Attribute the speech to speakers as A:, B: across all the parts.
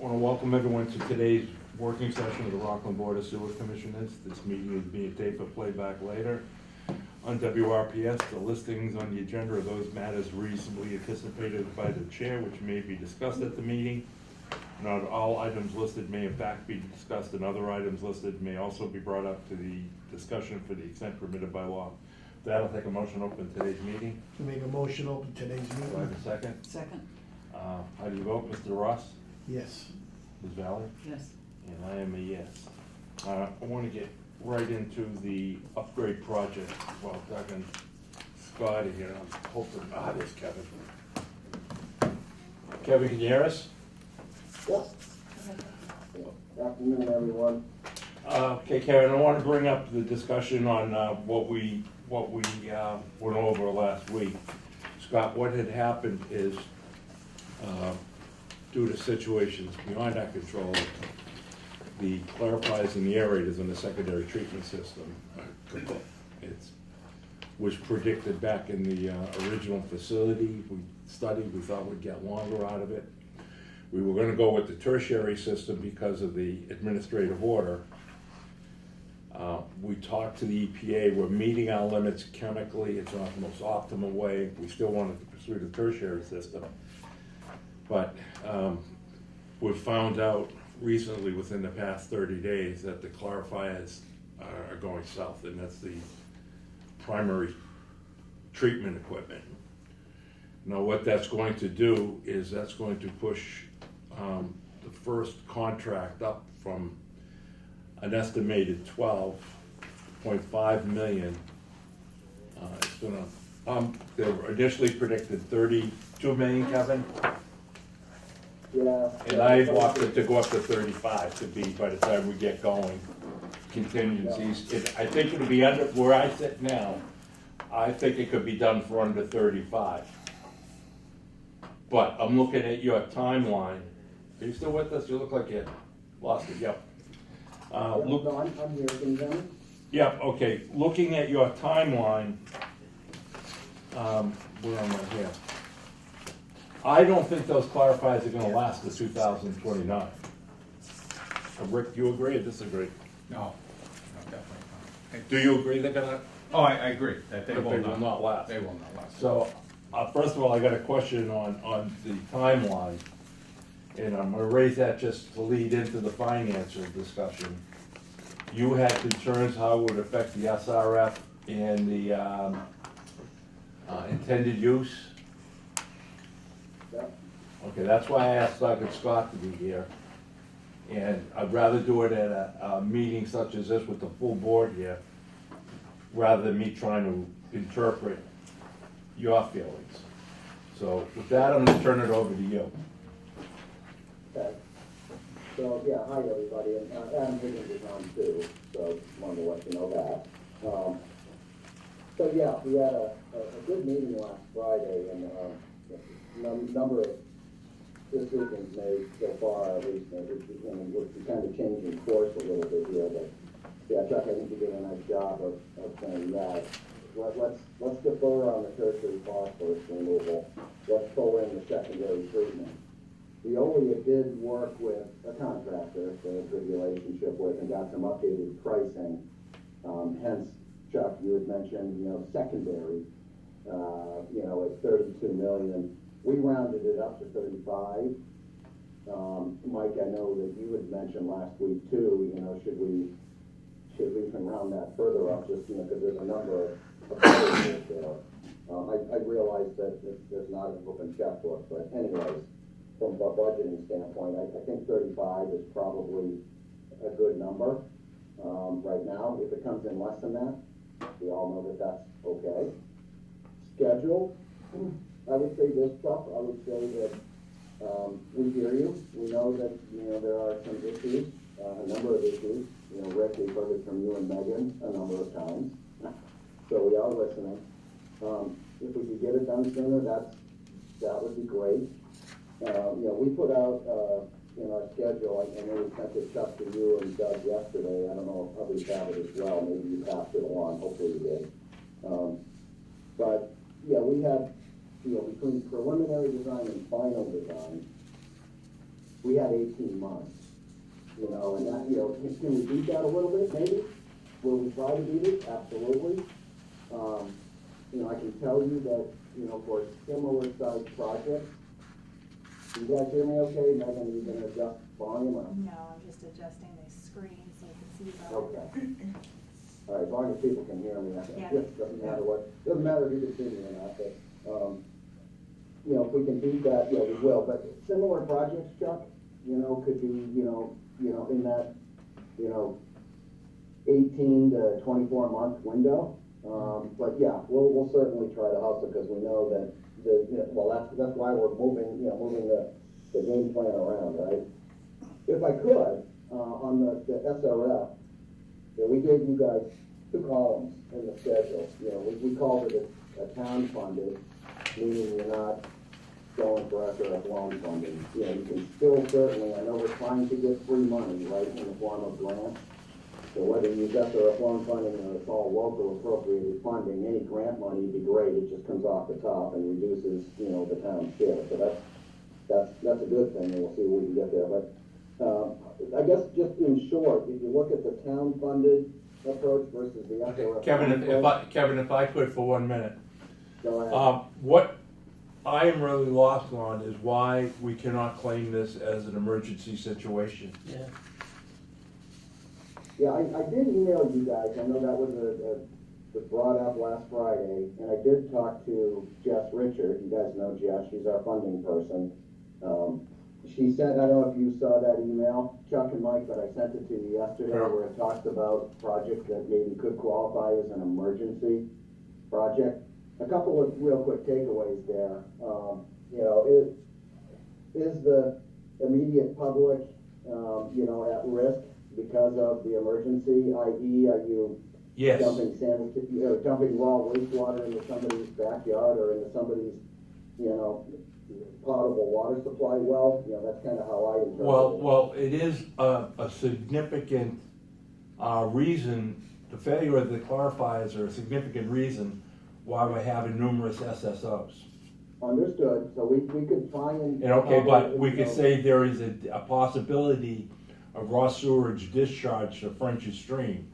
A: want to welcome everyone to today's working session of the Rockland Board of Sewer Commissioners. This meeting is being taped for playback later. On WRPS, the listings on the agenda are those matters reasonably anticipated by the chair, which may be discussed at the meeting. Not all items listed may in fact be discussed, and other items listed may also be brought up to the discussion for the extent permitted by law. With that, I'll take a motion to open today's meeting.
B: To make a motion open today's
A: Do I
B: meeting?
A: have a second?
C: Second,
A: How do you vote, Mr. Ross?
B: Yes.
A: Ms. Valley?
C: yes.
A: And I am a yes. I want to get right into the upgrade project while talking Scotty here. I'm hoping, there's Kevin. Kevin, can you hear us?
D: Yep. Afternoon, everyone.
A: Okay, Kevin, I want to bring up the discussion on what we went over last week. Scott, what had happened is, due to situations beyond our control, the clarifiers and the aerators in the secondary treatment system, it was predicted back in the original facility we studied, we thought we'd get longer out of it. We were gonna go with the tertiary system because of the administrative order. We talked to the EPA, we're meeting our limits chemically, it's not the most optimal way. We still wanted to pursue the tertiary system. But we've found out recently, within the past 30 days, that the clarifiers are going south, and that's the primary treatment equipment. Now, what that's going to do is that's going to push the first contract up from an estimated 12.5 million. It's gonna, they were initially predicted 32 million, Kevin?
D: Yeah.
A: And I've walked it to go up to 35 to be, by the time we get going, contingencies. I think it'll be under, where I sit now, I think it could be done for under 35. But I'm looking at your timeline. Are you still with us? You look like you lost it, yep. Look,
D: No, I'm here, can you hear me?
A: yep, okay, looking at your timeline, where am I here? I don't think those clarifiers are gonna last to 2029. Rick, do you agree or disagree?
E: No, definitely not.
A: Do you agree they're gonna,
E: Oh, I agree, that they
A: that
E: will not.
A: last?
E: They will not last.
A: So, first of all, I got a question on the timeline, and I'm gonna raise that just to lead into the financial discussion. You had concerns how it would affect the SRF and the intended use?
D: Yep.
A: Okay, that's why I asked Dr. Scott to be here. And I'd rather do it at a meeting such as this with the full board here, rather than me trying to interpret your feelings. So with that, I'm gonna turn it over to you.
D: Okay. So, yeah, hi, everybody, and Adam Higgins is on too, so just wanted to let you know that. So, yeah, we had a good meeting last Friday, and number of decisions made so far, at least, we're kind of changing course a little bit here, but, yeah, Chuck, I think you did a nice job of saying that. Let's defer on the tertiary phosphorus removal. Let's pull in the secondary treatment. Veolia did work with a contractor, they had a good relationship with, and got some updated pricing. Hence, Chuck, you had mentioned, secondary, at 32 million. We rounded it up to 35. Mike, I know that you had mentioned last week too, should we even round that further up, just, because there's a number of variables there. I realize that there's not an open checkbook, but anyways, from a budgeting standpoint, I think 35 is probably a good number right now. If it comes in less than that, we all know that that's okay. Schedule, I would say this, Chuck, I would say that we hear you. We know that, there are some issues, a number of issues. Rick, we've heard it from you and Megan a number of times. So we are listening. If we could get it done sooner, that would be great. We put out in our schedule, I know we sent it Chuck to you and Doug yesterday. I don't know if others have it as well. Maybe you passed it along. Hopefully you did. But yeah, we have, between preliminary design and final design, we had 18 months. You know, and that, you know, can we beat that a little bit, maybe? Will we try to beat it? Absolutely. You know, I can tell you that, you know, for similar sized projects, do you guys hear me okay? Megan, are you gonna adjust volume or?
C: No, I'm just adjusting the screen so I can see better.
D: Okay. All right, as long as people can hear me,
C: Yeah.
D: it doesn't matter doesn't matter if you can see me or not, but, you know, if we can beat that, yeah, we will. But similar projects, Chuck, you know, could be, you know, in that, you know, 18 to 24 month window. But yeah, we'll certainly try to hustle because we know that well, that's why we're moving the game plan around, right? If I could, on the SRF, yeah, we gave you guys 2 columns in the schedule. You know, we called it a town funded, meaning you're not going for SRF loan funding. You know, you can still certainly, I know we're trying to get free money, right, in the form of grants. So whether you use SRF loan funding or it's all local appropriated funding, any grant money would be great. It just comes off the top and reduces, you know, the town's share. So that's a good thing, and we'll see what we can get there. But I guess just in short, if you look at the town funded approach versus the SRF.
A: Kevin, if I could for 1 minute.
D: Go ahead.
A: What I am really lost on is why we cannot claim this as an emergency situation.
B: Yeah.
D: Yeah, I did email you guys. I know that was was brought up last Friday, and I did talk to Jess Richard. You guys know Jess, she's our funding person. She sent, I don't know if you saw that email, Chuck and Mike, but I sent it to you yesterday where it talks about projects that maybe could qualify as an emergency project. A couple of real quick takeaways there. You know, is the immediate public, you know, at risk because of the emergency, i.e. are you
A: Yes.
D: dumping raw wastewater into somebody's backyard or into somebody's, you know, potable water supply well? You know, that's kind of how I interpret it.
A: Well, it is a significant reason, the failure of the clarifiers are a significant reason why we're having numerous SSOs.
D: Understood, so we could try and.
A: And okay, but we could say there is a possibility of raw sewage discharge to French's Stream.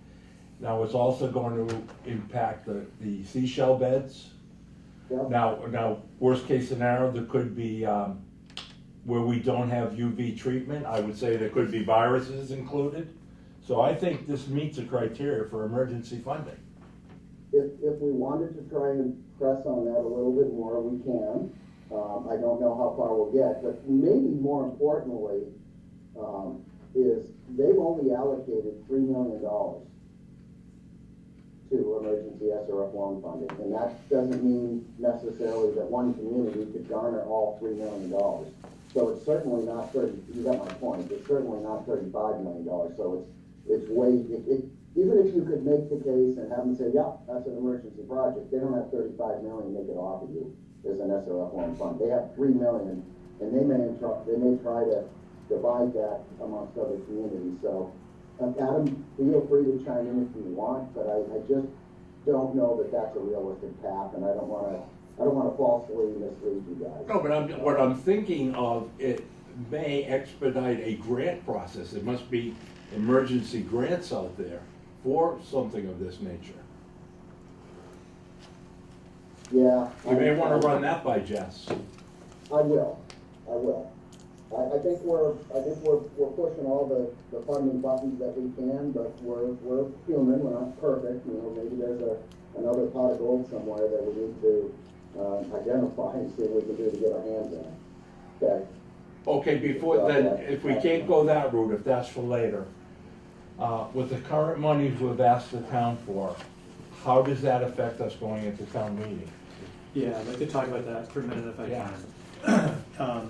A: Now, it's also going to impact the seashell beds.
D: Yeah.
A: Now, worst case scenario, there could be, where we don't have UV treatment, I would say there could be viruses included. So I think this meets the criteria for emergency funding.
D: If we wanted to try and press on that a little bit more, we can. I don't know how far we'll get, but maybe more importantly, is they've only allocated $3 million to emergency SRF loan funding. And that doesn't mean necessarily that one community could garner all $3 million. So it's certainly not you got my point, it's certainly not $35 million. So it's way, even if you could make the case and have them say, yeah, that's an emergency project, they don't have $35 million they could offer you as an SRF loan fund. They have $3 million, and they may try to divide that amongst other communities. So, Adam, feel free to chime in if you want, but I just don't know that that's a realistic path, and I don't want to falsely mislead you guys.
A: No, but what I'm thinking of, it may expedite a grant process. There must be emergency grants out there for something of this nature.
D: Yeah.
A: You may want to run that by Jess.
D: I will. I think we're pushing all the funding buttons that we can, but we're human, we're not perfect. You know, maybe there's another pot of gold somewhere that we need to identify and see what we can do to get our hands on. Okay.
A: Okay, before then, if we can't go that route, if that's for later, with the current monies we've asked the town for, how does that affect us going into town meeting?
F: Yeah, I'd like to talk about that for a minute if I
A: Yeah.
F: can.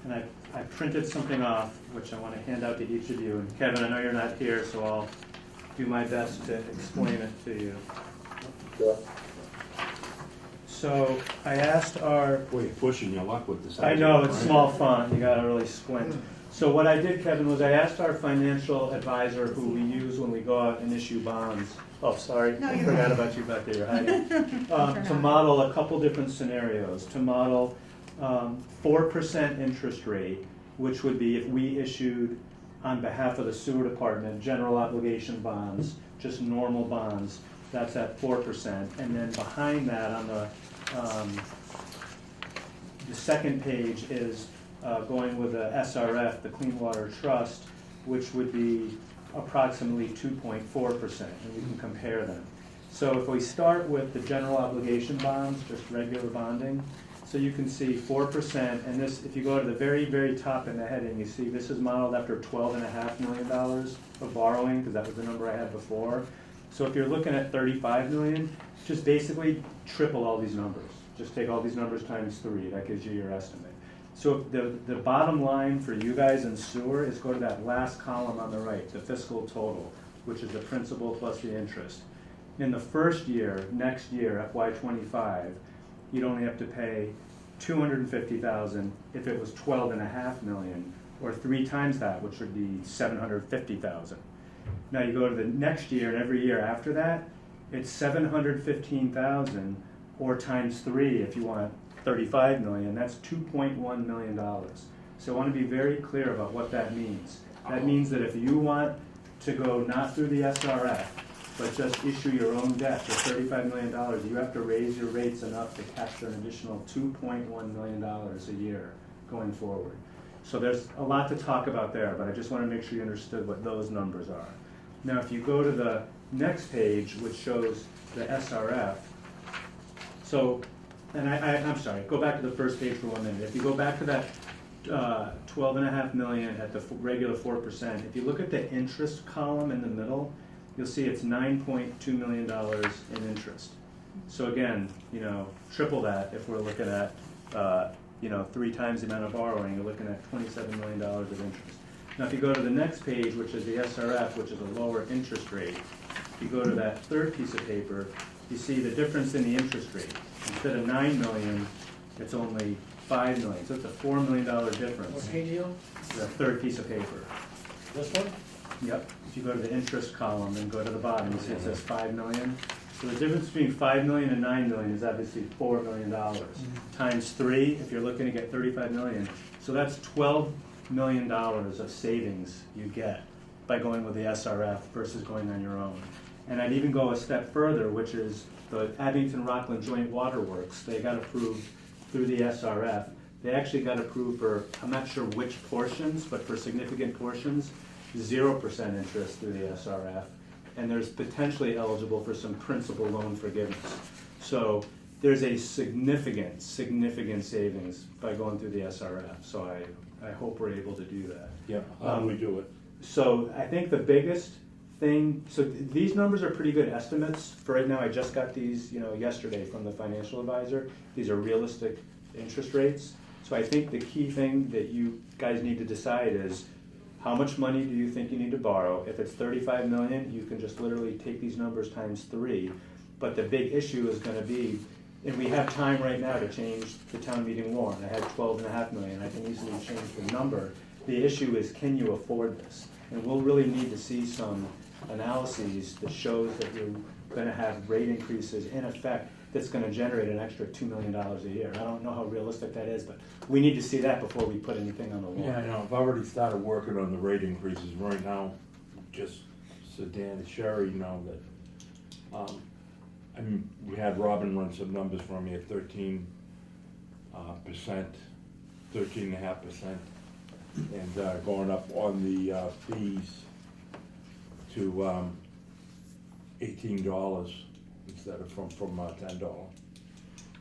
F: And I printed something off, which I want to hand out to each of you. And Kevin, I know you're not here, so I'll do my best to explain it to you.
D: Sure.
F: So I asked our...
A: Boy, you're pushing your luck with this.
F: I know, it's small font, you gotta really squint. So what I did, Kevin, was I asked our financial advisor, who we use when we go out and issue bonds, oh, sorry,
C: No,
F: I
C: you're
F: forgot
C: fine.
F: about you back there, you're hiding, to model a couple different scenarios, to model 4% interest rate which would be if we issued on behalf of the sewer department, general obligation bonds, just normal bonds, that's at 4%. And then behind that on the second page is going with the SRF, the Clean Water Trust, which would be approximately 2.4%, and you can compare them. So if we start with the general obligation bonds, just regular bonding, so you can see 4%, and this, if you go to the very, very top in the heading, you see this is modeled after $12.5 million of borrowing, because that was the number I had before. So if you're looking at 35 million, just basically triple all these numbers. Just take all these numbers times 3, that gives you your estimate. So the bottom line for you guys in sewer is go to that last column on the right, the fiscal total, which is the principal plus the interest. In the first year, next year, FY25, you'd only have to pay $250,000 if it was 12.5 million, or 3 times that, which would be $750,000. Now you go to the next year, and every year after that, it's $715,000, or times 3 if you want 35 million, that's $2.1 million. So I want to be very clear about what that means. That means that if you want to go not through the SRF, but just issue your own debt for $35 million, you have to raise your rates enough to capture an additional $2.1 million a year going forward. So there's a lot to talk about there, but I just want to make sure you understood what those numbers are. Now if you go to the next page, which shows the SRF, so, and I'm sorry, go back to the first page for 1 minute. If you go back to that 12.5 million at the regular 4%, if you look at the interest column in the middle, you'll see it's $9.2 million in interest. So again, triple that if we're looking at, 3 times the amount of borrowing, you're looking at $27 million of interest. Now if you go to the next page, which is the SRF, which is a lower interest rate, if you go to that third piece of paper, you see the difference in the interest rate. Instead of 9 million, it's only 5 million. So it's a $4 million difference.
B: What page are you on?
F: The third piece of paper.
B: This one?
F: Yep. If you go to the interest column and go to the bottom, you see it says 5 million. So the difference between 5 million and 9 million is obviously $4 million. Times 3, if you're looking to get 35 million. So that's $12 million of savings you get by going with the SRF versus going on your own. And I'd even go a step further, which is the Abington-Rockland Joint Waterworks. They got approved through the SRF. They actually got approved for, I'm not sure which portions, but for significant portions, 0% interest through the SRF. And there's potentially eligible for some principal loan forgiveness. So there's a significant savings by going through the SRF. So I hope we're able to do that.
A: Yeah, how do we do it?
F: So I think the biggest thing, so these numbers are pretty good estimates. For right now, I just got these, yesterday from the financial advisor. These are realistic interest rates. So I think the key thing that you guys need to decide is how much money do you think you need to borrow? If it's 35 million, you can just literally take these numbers times 3. But the big issue is going to be, and we have time right now to change the town meeting warrant. I had 12.5 million. I can easily change the number. The issue is, can you afford this? And we'll really need to see some analyses that shows that you're going to have rate increases in effect that's going to generate an extra $2 million a year. I don't know how realistic that is, but we need to see that before we put anything on the wall.
A: Yeah, I know, I've already started working on the rate increases right now, just so Dan and Sherry know that, we had Robin run some numbers for me at 13%, 13.5%, and going up on the fees to $18 instead of from $10.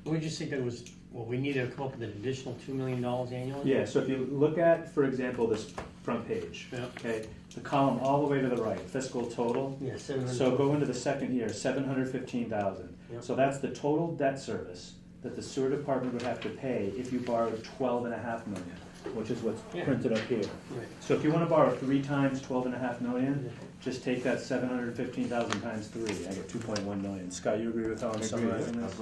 G: We just think that it was, we needed to come up with an additional $2 million annually?
F: Yeah, so if you look at, for example, this front page,
G: Yeah.
F: okay, the column all the way to the right, fiscal total.
G: Yeah, 700.
F: So go into the second year, 715,000.
G: Yep.
F: So that's the total debt service that the sewer department would have to pay if you borrowed 12.5 million, which is what's
G: Yeah.
F: printed up here.
G: Right.
F: So if you want to borrow 3 times 12.5 million, just take that 715,000 times 3. I get 2.1 million. Scott, you agree with how I'm summarizing this?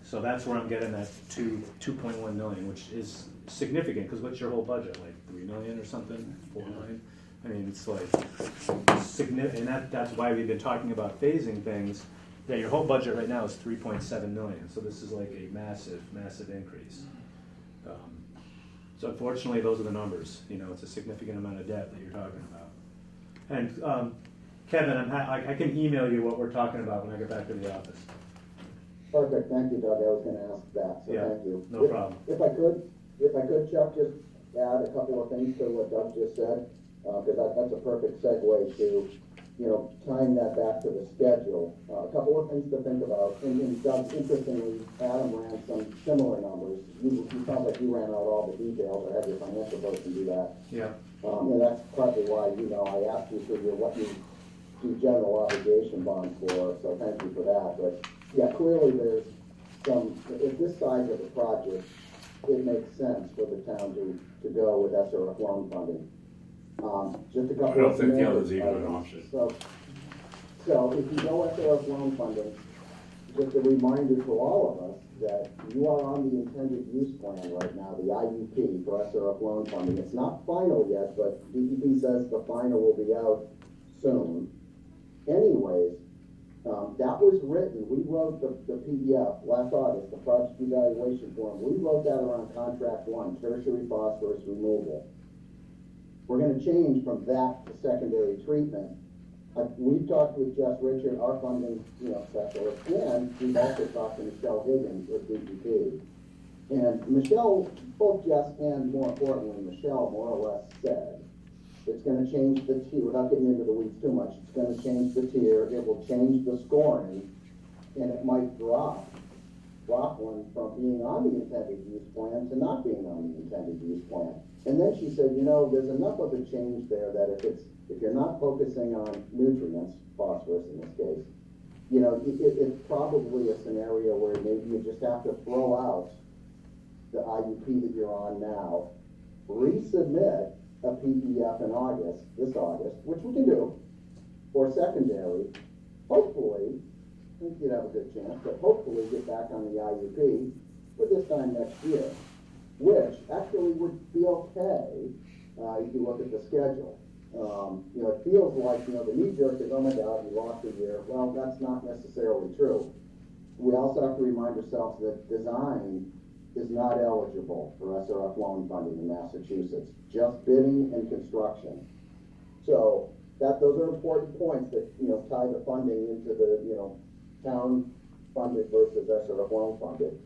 F: So that's where I'm getting that 2.1 million, which is significant, because what's your whole budget, like 3 million or something, 4 million? I mean, it's like significant, and that's why we've been talking about phasing things. Yeah, your whole budget right now is 3.7 million, so this is like a massive increase. So unfortunately, those are the numbers, you know, it's a significant amount of debt that you're talking about. And Kevin, I can email you what we're talking about when I get back to the office.
D: Perfect, thank you, Doug, I was gonna ask that, so
F: Yeah,
D: thank you.
F: no problem.
D: If I could, Chuck, just add a couple of things to what Doug just said, because that's a perfect segue to, you know, tying that back to the schedule. A couple of things to think about, and Doug, interestingly, Adam ran some similar numbers. You sounds like you ran out all the details, or had your financial person do that.
F: Yeah.
D: And that's partly why, you know, I asked you for what you do general obligation bonds for, so thank you for that. But, yeah, clearly there's some, if this size of the project, it makes sense for the town to go with SRF loan funding. Just a couple of.
A: I don't think the
D: semantic
A: other's even an
D: items.
A: option.
D: So if you go SRF loan funding, just a reminder to all of us that you are on the intended use plan right now, the IUP for SRF loan funding. It's not final yet, but DEP says the final will be out soon. Anyways, that was written, we wrote the PDF last August, the project evaluation form. We wrote that around contract one, tertiary phosphorus removal. We're gonna change from that to secondary treatment. We've talked with Jess Richard, our funding, you know, specialist, and we've also talked to Michelle Higgins with DEP. And Michelle, both Jess and more importantly, Michelle more or less said, it's gonna change the tier, without getting into the weeds too much, it's gonna change the tier, it will change the scoring, and it might drop Rockland from being on the intended use plan to not being on the intended use plan. And then she said, you know, there's enough of a change there that if you're not focusing on nutrients, phosphorus in this case, you know, it's probably a scenario where maybe you just have to throw out the IUP that you're on now, resubmit a PDF in August, this August, which we can do, or secondary, hopefully, I think you'd have a good chance, but hopefully get back on the IUP for this time next year, which actually would be okay, if you look at the schedule. You know, it feels like, you know, the knee jerk is, oh my God, we lost a year. Well, that's not necessarily true. We also have to remind ourselves that design is not eligible for SRF loan funding in Massachusetts, just bidding and construction. So those are important points that, you know, tie the funding into the, you know, town funded versus SRF loan funded.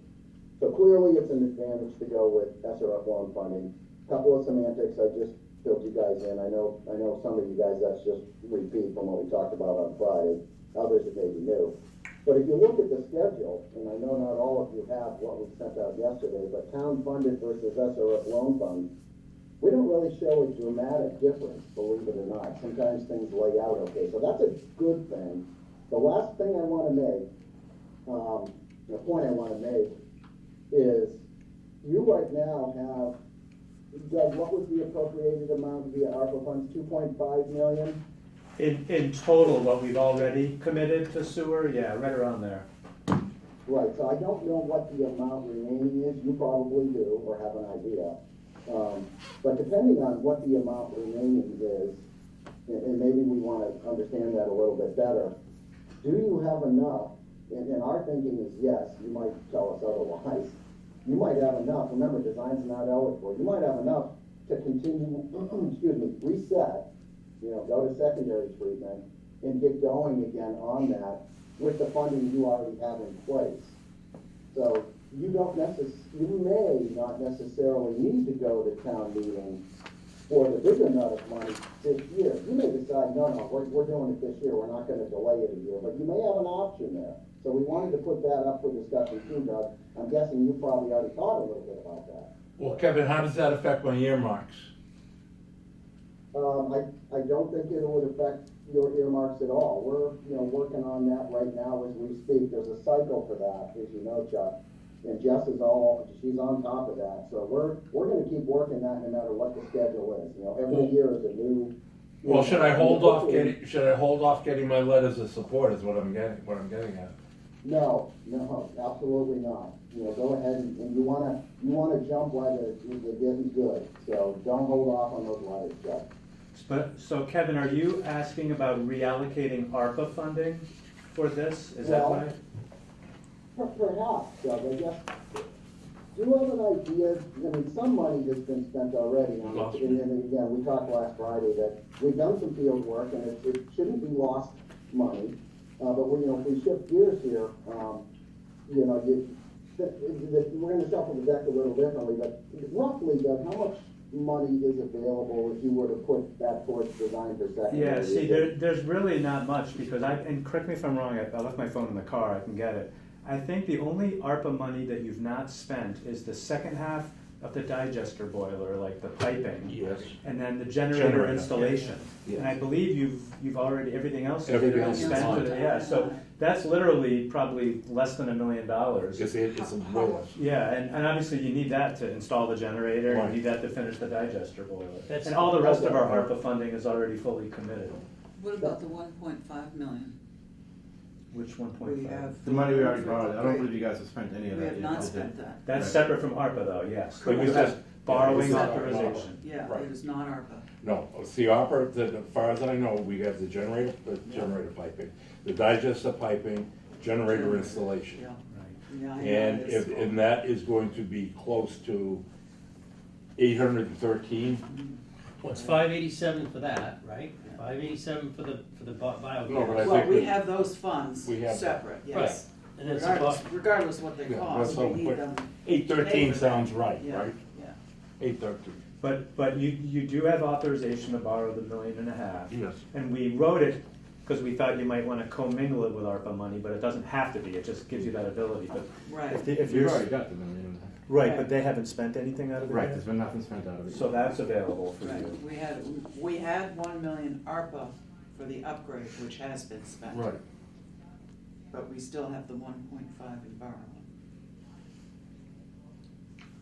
D: So clearly it's an advantage to go with SRF loan funding. Couple of semantics, I just filled you guys in. I know some of you guys, that's just repeat from what we talked about on Friday. Others it may be new. But if you look at the schedule, and I know not all of you have what we sent out yesterday, but town funded versus SRF loan fund, we don't really show a dramatic difference, believe it or not. Sometimes things lay out okay, so that's a good thing. The last thing I want to make, the point I want to make is you right now have, Doug, what was the appropriated amount via ARPA funds, 2.5 million?
F: In total, what we've already committed to sewer, yeah, right around there.
D: Right, so I don't know what the amount remaining is, you probably do, or have an idea. But depending on what the amount remaining is, and maybe we want to understand that a little bit better, do you have enough, and our thinking is yes, you might tell us otherwise, you might have enough, remember design's not eligible, you might have enough to continue, excuse me, reset, you know, go to secondary treatment and get going again on that with the funding you already have in place. So you may not necessarily need to go to town meeting for the bigger nut of money this year. You may decide, no, we're doing it this year, we're not gonna delay it a year, but you may have an option there. So we wanted to put that up for discussion too, Doug. I'm guessing you probably already thought a little bit about that.
A: Well, Kevin, how does that affect my earmarks?
D: I don't think it would affect your earmarks at all. We're, you know, working on that right now as we speak. There's a cycle for that, as you know, Chuck. And Jess is she's on top of that. So we're gonna keep working that no matter what the schedule is. You know, every year is a new.
A: Well, should I hold off getting my letters of support is what I'm getting at.
D: No, absolutely not. You know, go ahead and you wanna jump while the getting good. So don't hold off on those letters, Chuck.
F: So Kevin, are you asking about reallocating ARPA funding for this? Is that
D: Well,
F: right?
D: Perhaps, Doug, I guess, do you have an idea, I mean, some money has been spent already on
A: Lost.
D: it, and again, we talked last Friday that we've done some field work, and it shouldn't be lost money, but we, if we shift gears here, we're gonna shuffle the deck a little differently, but roughly, Doug, how much money is available if you were to put that towards design for secondary?
F: Yeah, see, there's really not much, because and correct me if I'm wrong, I left my phone in the car, I can get it. I think the only ARPA money that you've not spent is the second half of the digester boiler, like the piping.
A: Yes.
F: And then the generator
A: Generator.
F: installation.
A: Yes.
F: And I believe you've already, everything else is
A: Everything
F: been
A: else is
F: spent.
A: on.
F: Yeah, so that's literally probably less than $1 million.
A: It's a way less.
F: Yeah, and obviously you need that to install the generator,
A: Right.
F: you need that to finish the digester boiler.
G: That's-
F: And all the rest of our ARPA funding is already fully committed.
H: What about the 1.5 million?
F: Which one
H: We
F: point five?
H: have.
E: The money we already borrowed, I don't believe you guys have spent any of
H: We
E: that
H: have
E: yet.
H: not
E: did
H: spent
E: you?
H: that.
F: That's
E: Right.
F: separate from ARPA though, yes, but you
A: Correct.
F: have borrowing
A: This is our
F: authorization.
H: Yeah,
A: Right.
H: it is not ARPA.
A: No, see, as far as I know, we have the generator piping, the digester piping, generator installation.
H: Yeah.
F: Right.
H: Yeah, I know
A: And
H: it is.
A: and that is going to be close to 813.
G: Well, it's 587 for that, right? 587 for the biogas.
A: No, but I
H: Well,
A: think
H: we
A: that-
H: have those funds
A: We have-
H: separate, yes.
G: And it's
H: Regardless what they
A: Yeah,
H: cost,
A: that's
H: we
A: how
H: need
A: quick-
H: them.
A: 813 sounds right,
H: Yeah,
A: right?
H: yeah.
A: 813.
F: But you do have authorization to borrow the $1.5 million.
A: Yes.
F: And we wrote it because we thought you might want to commingle it with ARPA money, but it doesn't have to be, it just gives you that ability, but.
H: Right.
F: If
E: We've
F: you're,
E: already got the million.
F: right, but they haven't spent anything out of it
E: Right,
F: yet?
E: there's been nothing spent out of it.
F: So that's available for
H: Right,
F: you.
H: we had 1 million ARPA for the upgrade, which has been spent.
A: Right.
H: But we still have the 1.5 in borrowing.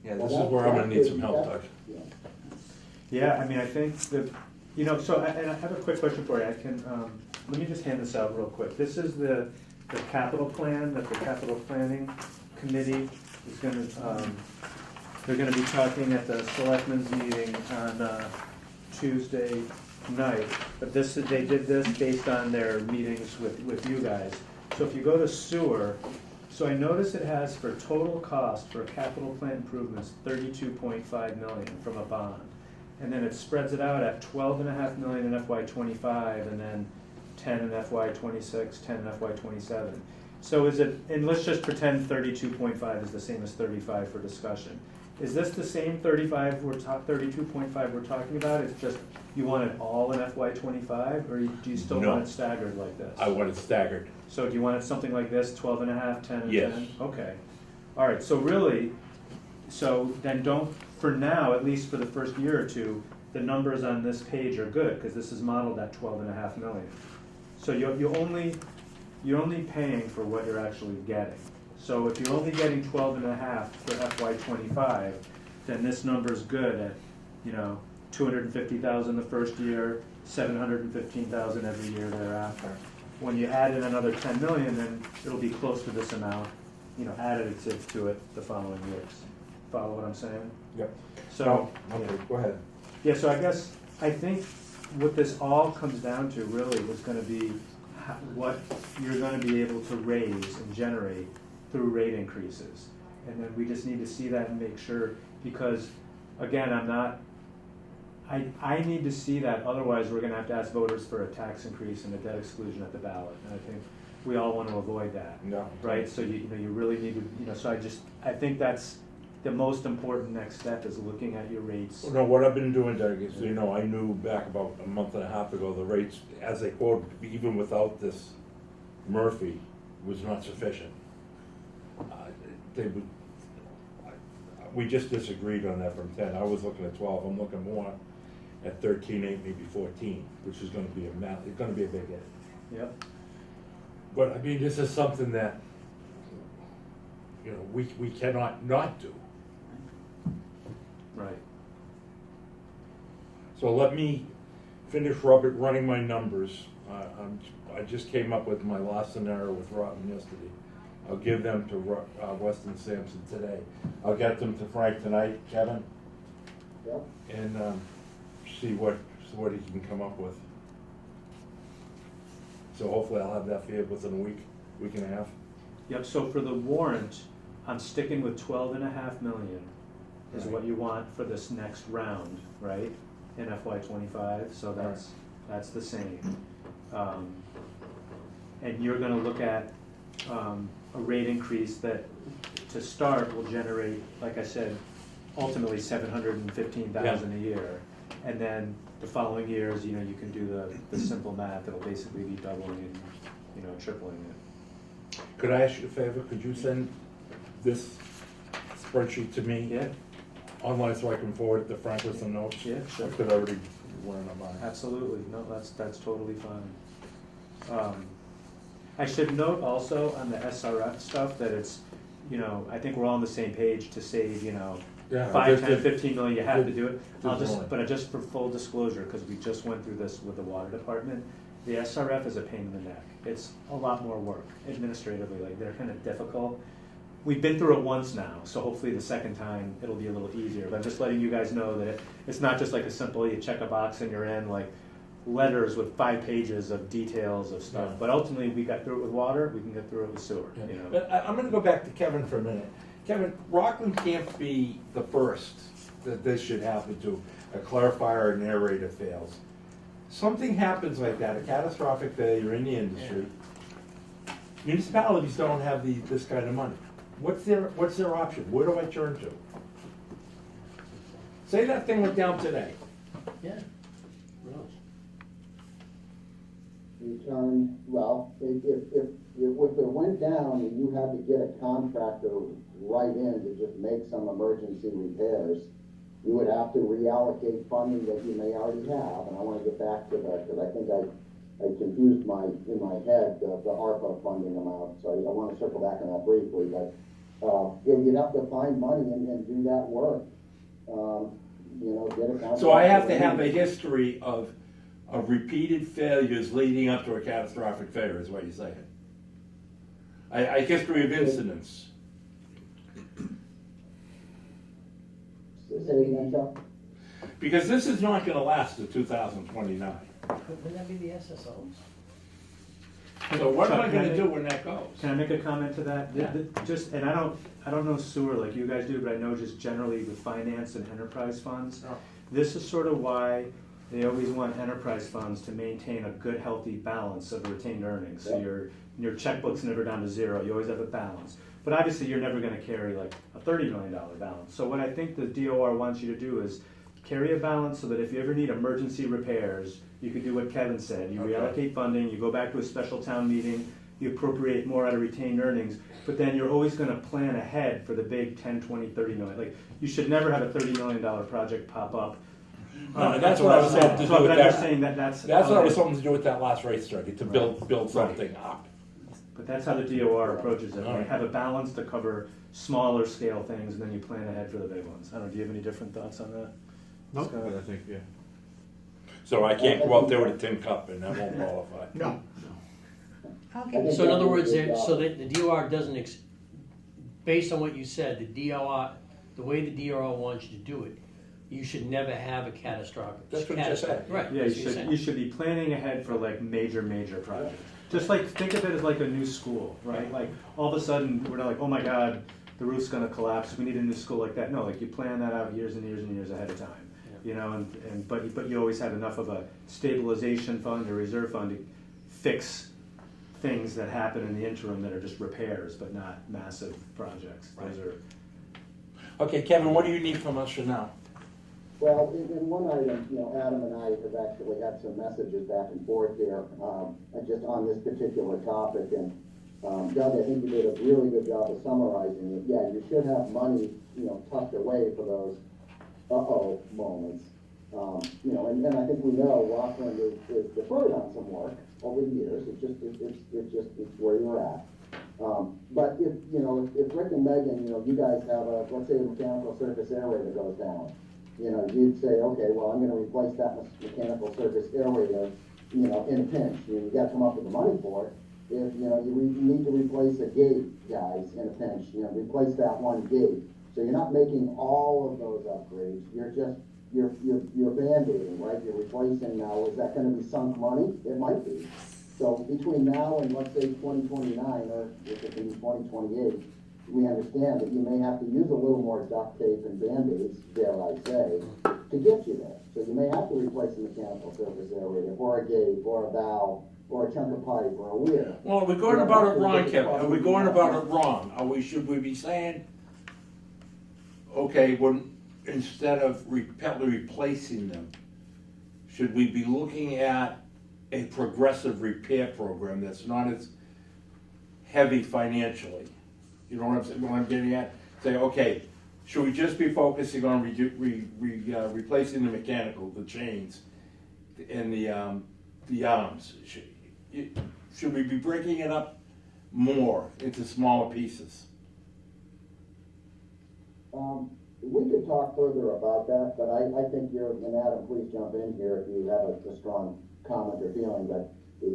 A: Yeah, this is where I'm gonna need some help, Doug.
D: Yeah.
F: Yeah, I mean, I think that, so, and I have a quick question for you, I can, let me just hand this out real quick. This is the capital plan that the capital planning committee is gonna, they're gonna be talking at the selectmen's meeting on, Tuesday night. But they did this based on their meetings with you guys. So if you go to sewer, so I notice it has for total cost for capital plan improvements, 32.5 million from a bond. And then it spreads it out at 12.5 million in FY '25, and then 10 in FY '26, 10 in FY '27. So is it, and let's just pretend 32.5 is the same as 35 for discussion. Is this the same 32.5 we're talking about? It's just, you want it all in FY '25, or do you still
A: No.
F: want it staggered like this?
A: I want it staggered.
F: So do you want it something like this, 12.5, 10 and 10?
A: Yes.
F: Okay. All right, so really, so then don't, for now, at least for the first year or two, the numbers on this page are good, because this is modeled at 12.5 million. So you're only paying for what you're actually getting. So if you're only getting 12.5 for FY '25, then this number's good at, 250,000 the first year, 715,000 every year thereafter. When you add in another 10 million, then it'll be close to this amount, additive to it the following years. Follow what I'm saying?
A: Yep.
F: So,
A: Okay, go ahead.
F: yeah, so I think what this all comes down to really is gonna be what you're gonna be able to raise and generate through rate increases. And then we just need to see that and make sure, because, again, I need to see that, otherwise we're gonna have to ask voters for a tax increase and a debt exclusion at the ballot. And I think we all wanna avoid that,
A: No.
F: right? So you really need to, so I think that's the most important next step, is looking at your rates.
A: No, what I've been doing, Doug, is, I knew back about a month and a half ago, the rates, as they quoted, even without this Murphy, was not sufficient. We just disagreed on that from 10. I was looking at 12, I'm looking more at 13.8, maybe 14, which is gonna be it's gonna be a big hit.
F: Yep.
A: But, I mean, this is something that, we cannot not do.
F: Right.
A: So let me finish running my numbers. I just came up with my last scenario with Rockland yesterday. I'll give them to Weston Sampson today. I'll get them to Frank tonight, Kevin,
D: Yeah.
A: and see what he can come up with. So hopefully I'll have that for you within a week and a half.
F: Yep, so for the warrant, I'm sticking with 12.5 million is
A: Right.
F: what you want for this next round, right? In FY '25, so that's the same. And you're gonna look at, a rate increase that, to start, will generate, like I said, ultimately 715,000 a year. And then the following years, you know, you can do the simple math, it'll basically be doubling and, you know, tripling it.
A: Could I ask you a favor? Could you send this spreadsheet to me?
F: Yeah,
A: Online so I can forward it to Frank with some notes?
F: yeah, sure.
A: I could already learn about it.
F: Absolutely, no, that's totally fine. I should note also on the SRF stuff that it's, you know, I think we're all on the same page to save, you know,
A: Yeah,
F: 5,
A: the-
F: 10, 15 million, you have to
A: the-
F: do it. I'll
A: the-
F: just, but just for full disclosure, because we just went through this with the water department, the SRF is a pain in the neck. It's a lot more work administratively, like they're kind of difficult. We've been through it once now, so hopefully the second time it'll be a little easier. But I'm just letting you guys know that it's not just like a simple, you check a box and you're in, like letters with 5 pages of details of stuff.
A: Yeah.
F: But ultimately, we got through it with water, we can get through it with sewer, you know?
A: But I'm gonna go back to Kevin for a minute. Kevin, Rockland can't be the first that this should happen to. A clarifier or an aerator fails. Something happens like that, a catastrophic failure in the industry. Municipalities don't have this kind of money. What's their option? Where do I turn to? Say that thing went down today.
G: Yeah. Really.
D: Return, well, if it went down and you had to get a contractor right in to just make some emergency repairs, you would have to reallocate funding that you may already have, and I wanna get back to that, because I think I confused in my head, the ARPA funding amount, so I wanna circle back on that briefly, but, you'd have to find money and do that work. You know, get a contractor.
A: So I have to have a history of repeated failures leading up to a catastrophic failure, is what you're saying. A history of incidents.
D: Say it again, Chuck?
A: Because this is not gonna last to 2029.
G: Wouldn't that be the SSOs?
A: So what am I
F: Chuck, can I
A: gonna do
F: make-
A: when that goes?
F: Can I make a comment to that?
A: Yeah.
F: Just, and I don't know sewer like you guys do, but I know just generally with finance and enterprise funds.
A: Oh.
F: This is sort of why they always want enterprise funds to maintain a good, healthy balance of retained earnings. So
D: Yeah.
F: your checkbook's never down to zero, you always have a balance. But obviously, you're never gonna carry like a $30 million balance. So what I think the DOR wants you to do is carry a balance so that if you ever need emergency repairs, you can do what Kevin said. You
A: Okay.
F: reallocate funding, you go back to a special town meeting, you appropriate more out of retained earnings, but then you're always gonna plan ahead for the big 10, 20, 30 million. Like, you should never have a $30 million project pop up.
A: No, that's what I was hoping to do
F: So,
A: with
F: but I'm
A: that.
F: just saying that's.
A: That's
F: how
A: what
F: it
A: was
F: is.
A: something to do with that last rate study, to build
F: Right.
A: something up.
F: But that's how the DOR approaches it.
A: All
F: They
A: right.
F: have a balance to cover smaller scale things, and then you plan ahead for the big ones. I don't know, do you have any different thoughts on that?
G: Nope.
F: Scott?
E: But I think, yeah.
A: So I can't go out there with a tin cup and that won't qualify.
B: No.
C: Okay,
G: So in other words, so that the DOR doesn't, based on what you said, the DOR, the way the DOR wants you to do it, you should never have a catastrophic.
A: That's what you just said.
G: Right.
F: Yeah, you
G: that's what you're
F: should,
G: saying.
F: you should be planning ahead for like major projects. Just like, think of it as like a new school, right? Like, all of a sudden, we're not like, oh my God, the roof's gonna collapse, we need a new school like that. No, like, you plan that out years and years and years ahead of time. You know, but you always have enough of a stabilization fund or reserve fund to fix things that happen in the interim that are just repairs, but not massive projects. Those are,
A: Okay, Kevin, what do you need from us for now?
D: Well, in one item, you know, Adam and I have actually had some messages back and forth here, just on this particular topic, and, Doug, I think you did a really good job of summarizing it. Yeah, you should have money, you know, tucked away for those uh-oh moments. You know, and I think we know Rockland is deferred on some work over the years, it's where you're at. But if, you know, if Rick and Megan, you know, you guys have let's say a mechanical surface airway that goes down, you know, you'd say, okay, well, I'm gonna replace that mechanical surface airway there, you know, in a pinch. You gotta come up with the money for it. If, you know, you need to replace a gate, guys, in a pinch, you know, replace that one gate. So you're not making all of those upgrades, you're band-aiding, right? You're replacing now. Is that gonna be sunk money? It might be. So between now and, let's say, 2029, or if it can be 2028, we understand that you may have to use a little more duct tape and Band-Aids, dare I say, to get you there. So you may have to replace a mechanical surface aerator, or a gate, or a valve, or a chunk of pipe, or a weir.
A: Well, are we going about it wrong, Kevin? Are we going about it wrong? Should we be saying, okay, instead of replacing them, should we be looking at a progressive repair program that's not as heavy financially? You know what I'm saying, what I'm getting at? Say, okay, should we just be focusing on replacing the mechanical, the chains, and the arms? Should we be breaking it up more into smaller pieces?
D: We could talk further about that, but I think and Adam, please jump in here if you have a strong comment or feeling, but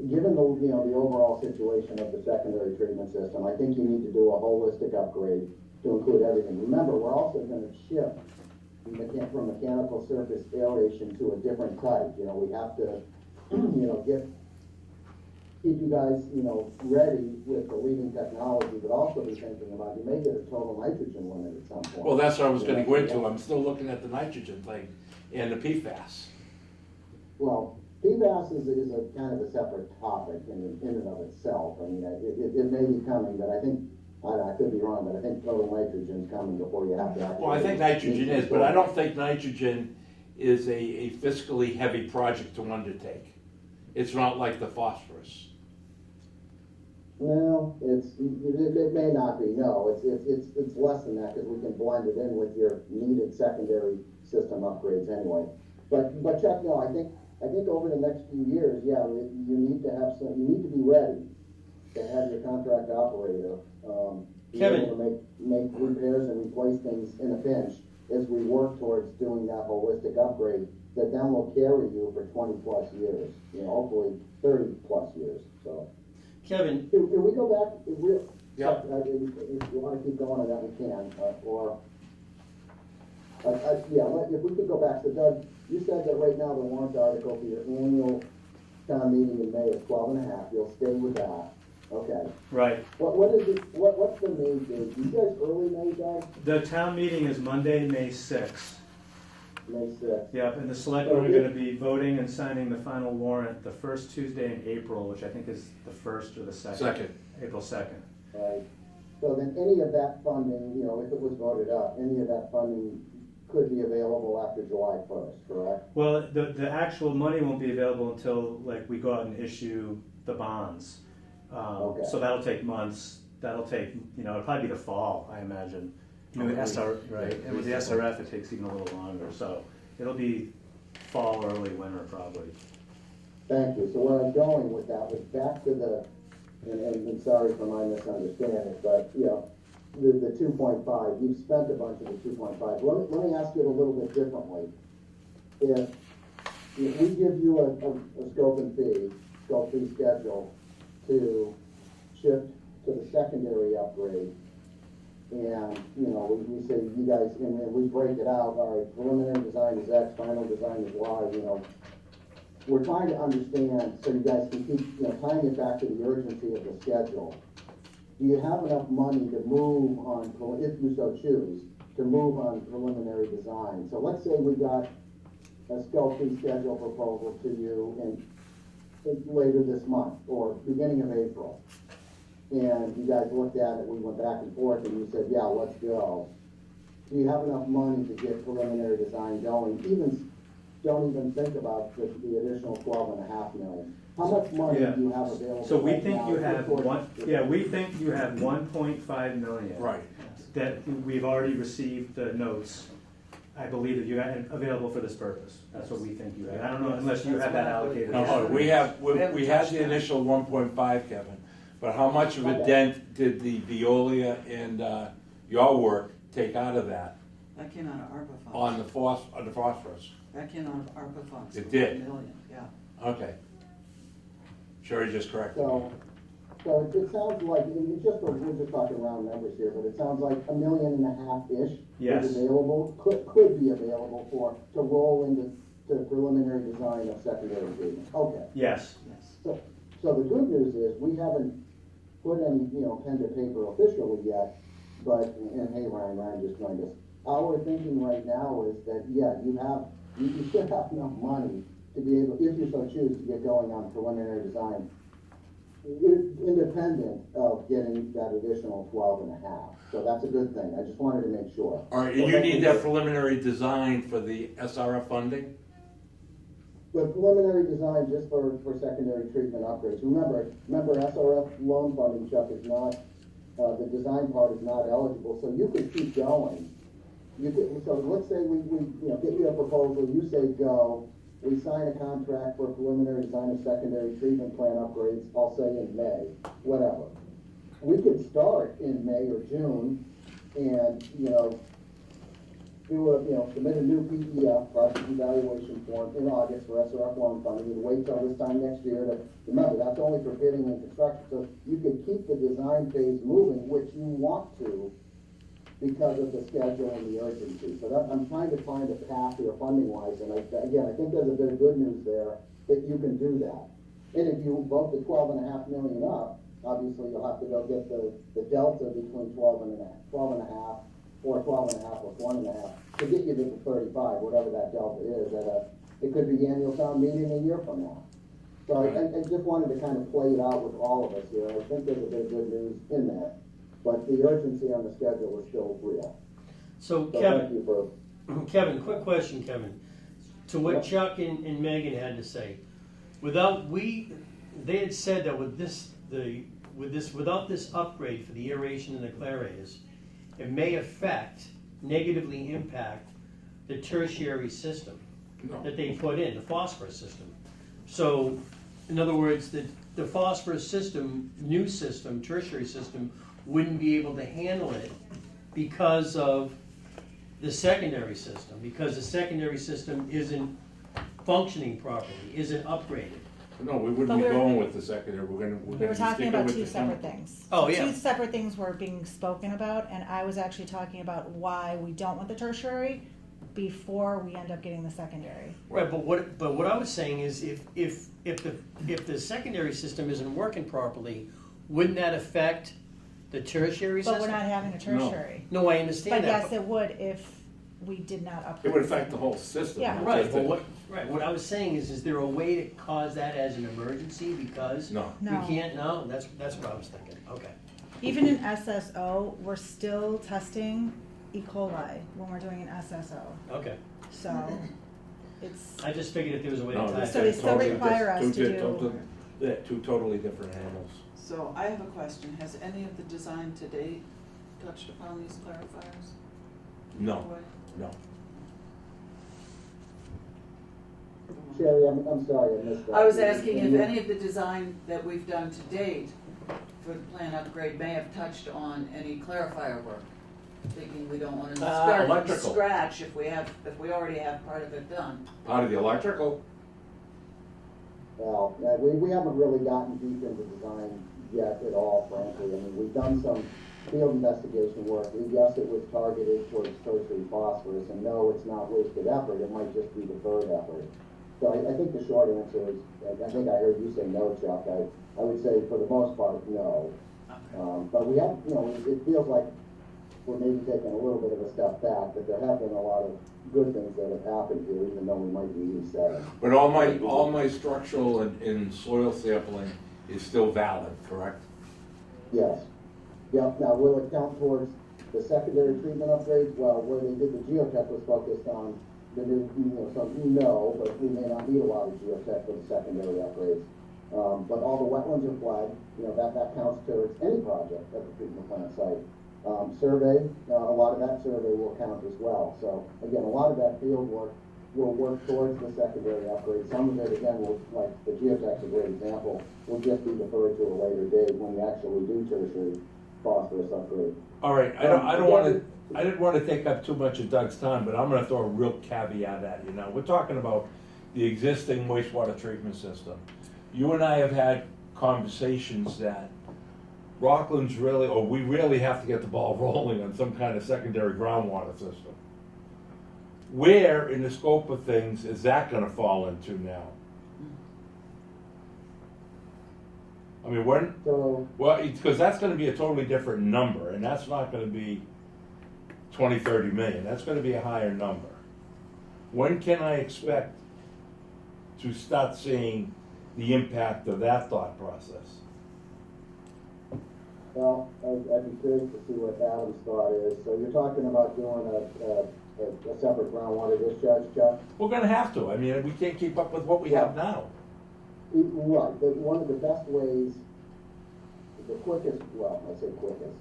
D: given the overall situation of the secondary treatment system, I think you need to do a holistic upgrade to include everything. Remember, we're also gonna shift from mechanical surface aeration to a different type. We have to, keep you guys, ready with the leading technology, but also be thinking about, you may get a total nitrogen limit at some point.
A: Well, that's what I was gonna go into. I'm still looking at the nitrogen thing and the PFAS.
D: Well, PFAS is a kind of a separate topic in and of itself. I mean, it may be coming, but I think, I could be wrong, but I think total nitrogen's coming before you have to actually.
A: Well, I think nitrogen is, but I don't think nitrogen is a fiscally heavy project to undertake. It's not like the phosphorus.
D: No, it may not be, no, it's less than that, because we can blend it in with your needed secondary system upgrades anyway. But Chuck, no, I think over the next few years, yeah, you need to be ready to have your contract operator, be
G: Kevin.
D: able to make repairs and replace things in a pinch as we work towards doing that holistic upgrade that then will carry you for 20 plus years, hopefully 30 plus years, so.
G: Kevin,
D: Can we go back,
A: Yep.
D: if you wanna keep going on that, we can, if we could go back, so Doug, you said that right now the warrant article for your annual town meeting in May is 12.5, you'll stay with that, okay.
F: Right.
D: What's the May date, you guys early May, Doug?
F: The town meeting is Monday, May 6th.
D: May 6th,
F: Yep, and the selectmen are gonna be voting and signing the final warrant the first Tuesday in April, which I think is the 1st or the 2nd.
A: Second.
F: April 2nd.
D: right? So then any of that funding, if it was voted up, any of that funding could be available after July 1st, correct?
F: Well, the actual money won't be available until, we go out and issue the bonds.
D: Okay.
F: So that'll take months, it'll probably be the fall, I imagine. With right, and with the SRF, it takes even a little longer, so it'll be fall, early winter probably.
D: Thank you. So where I'm going with that was back to and sorry for my misunderstanding, but, the 2.5, you've spent a bunch of the 2.5. Let me ask you it a little bit differently. If we give you a scope fee schedule to shift to the secondary upgrade, and, we say, you guys, and then we break it out, all right, preliminary design is X, final design is Y, we're trying to understand, so you guys can keep, tying it back to the urgency of the schedule. Do you have enough money to move on, if you so choose, to move on preliminary design? So let's say we got a scope fee schedule proposal to you later this month, or beginning of April. And you guys looked at it, we went back and forth, and you said, yeah, let's go. Do you have enough money to get preliminary design going? Don't even think about the additional 12.5 million. How much money
F: Yeah.
D: do you have available?
F: So we
D: right
F: think
D: now
F: you have
D: for-
F: we think you have 1.5 million.
A: Right.
F: That we've already received the notes, I believe that you have available for this purpose. That's what we think you have. I don't know unless you have that allocated.
A: No, we had the initial 1.5, Kevin, but how much of a
D: Okay.
A: dent did the Veolia and your work take out of that
H: That came out of ARPA
A: on
H: funds.
A: the phosphorus?
H: That came out of ARPA funds.
A: It did?
H: $1 million, yeah.
A: Okay. Sherry just corrected me.
D: So it sounds like, we're just talking round numbers here, but it sounds like $1.5 million-ish
F: Yes.
D: is available, could be available to roll into the preliminary design of secondary treatment. Okay.
F: Yes.
H: Yes.
D: So the good news is, we haven't put any, pen to paper officially yet, but, and hey, Ryan just joined us. Our thinking right now is that, yeah, you should have enough money to be able, if you so choose, to get going on preliminary design, independent of getting that additional 12 and a half. So that's a good thing. I just wanted to make sure.
A: All right,
D: So
A: and you need that
D: that's-
A: preliminary design for the SRF funding?
D: The preliminary design just for secondary treatment upgrades. Remember SRF loan funding, Chuck, is not, the design part is not eligible, so you could keep going. So let's say we get you a proposal, you say go, we sign a contract for preliminary design of secondary treatment plan upgrades, I'll say in May, whatever. We could start in May or June and, submit a new PEF, project evaluation form, in August for SRF loan funding, and wait till this time next year to, remember, that's only for bidding and construction, so you could keep the design phase moving, which you want to, because of the schedule and the urgency. So that, I'm trying to find a path here funding-wise, and I think there's a bit of good news there, that you can do that. And if you vote the 12.5 million up, obviously you'll have to go get the delta between 12 and a half, or 12.5 plus 1.5, to get you to the 35, whatever that delta is, it could be the annual town meeting a year from now. So I just wanted to kind of play it out with all of us here. I think there's a bit of good news in that, but the urgency on the schedule is still real.
G: So
D: So
G: Kevin,
D: thank you for,
G: Kevin, quick question, Kevin. To what Chuck and Megan had to say, they had said that without this upgrade for the aeration and the clariers, it may negatively impact the tertiary system
A: No.
G: that they put in, the phosphorus system. So, in other words, the phosphorus system, new system, tertiary system, wouldn't be able to handle it because of the secondary system, because the secondary system isn't functioning properly, isn't upgraded.
A: No, we wouldn't
C: But
A: be
C: we were-
A: going with the secondary, we're
C: We
A: gonna
C: were
A: be
C: talking
A: sticking
C: about
A: with
C: two
A: the
C: separate
A: chemical.
C: things.
G: Oh,
C: So
G: yeah.
C: two separate things were being spoken about, and I was actually talking about why we don't want the tertiary before we end up getting the secondary.
G: Right, but what I was saying is if the secondary system isn't working properly, wouldn't that affect the tertiary system?
C: But we're not having a tertiary.
G: No, I understand
C: But
G: that.
C: yes, it would if we did not upgrade.
A: It would affect the whole system.
C: Yeah.
A: not
G: Right,
A: just
G: but
A: the-
G: what I was saying is there a way to cause that as an emergency because
A: No.
G: we
C: No.
G: can't, no, that's what I was thinking, okay.
C: Even in SSO, we're still testing E. coli when we're doing an SSO.
G: Okay,
C: So it's,
G: I just figured if there was a way to
A: No,
G: tie
A: that's
C: So
G: it.
C: they still
A: totally
C: require
A: different.
C: us to
A: Two
C: do-
A: total- Yeah, two totally different animals.
H: So I have a question. Has any of the design to date touched upon these clarifiers?
A: No,
H: Way?
A: no.
D: Sherry, I'm sorry, I missed that.
H: I was asking if any of the design that we've done to date for the plan upgrade may have touched on any clarifier work. Thinking we don't wanna start from
A: electrical.
H: scratch if we already have part of it done.
A: Part of the electrical,
D: Well, we haven't really gotten deep into design yet at all, frankly. I mean, we've done some field investigation work. Yes, it was targeted towards tertiary phosphorus, and no, it's not wasted effort. It might just be deferred effort. So I think the short answer is, I think I heard you say no, Chuck. I would say for the most part, no. But we have, it feels like we're maybe taking a little bit of a step back, but there have been a lot of good things that have happened here, even though we might be resetting.
A: but all my structural and soil sampling is still valid, correct?
D: Yes. Yeah, now will it count towards the secondary treatment upgrades? Well, where they did the geotech was focused on the new, no, but we may not need a lot of geotech for the secondary upgrades. But all the wetlands are flagged, that counts towards any project at the treatment plant site. Survey, a lot of that survey will count as well. So again, a lot of that field work will work towards the secondary upgrade. Some of it, again, will, like the geotech's a great example, will just be deferred to a later date when we actually do tertiary phosphorus upgrade.
A: All right, I didn't wanna take up too much of Doug's time, but I'm gonna throw a real caveat at you now. We're talking about the existing wastewater treatment system. You and I have had conversations that Rockland's really, or we really have to get the ball rolling on some kind of secondary groundwater system. Where in the scope of things is that gonna fall into now? I mean, when,
D: So,
A: well, because that's gonna be a totally different number, and that's not gonna be 20, 30 million, that's gonna be a higher number. When can I expect to start seeing the impact of that thought process?
D: well, I'd be curious to see what Adam's thought is. So you're talking about doing a separate groundwater discharge, Chuck?
A: We're gonna have to, I mean, we can't keep up with what we have now.
D: Right, one of the best ways, the quickest, well, I say quickest,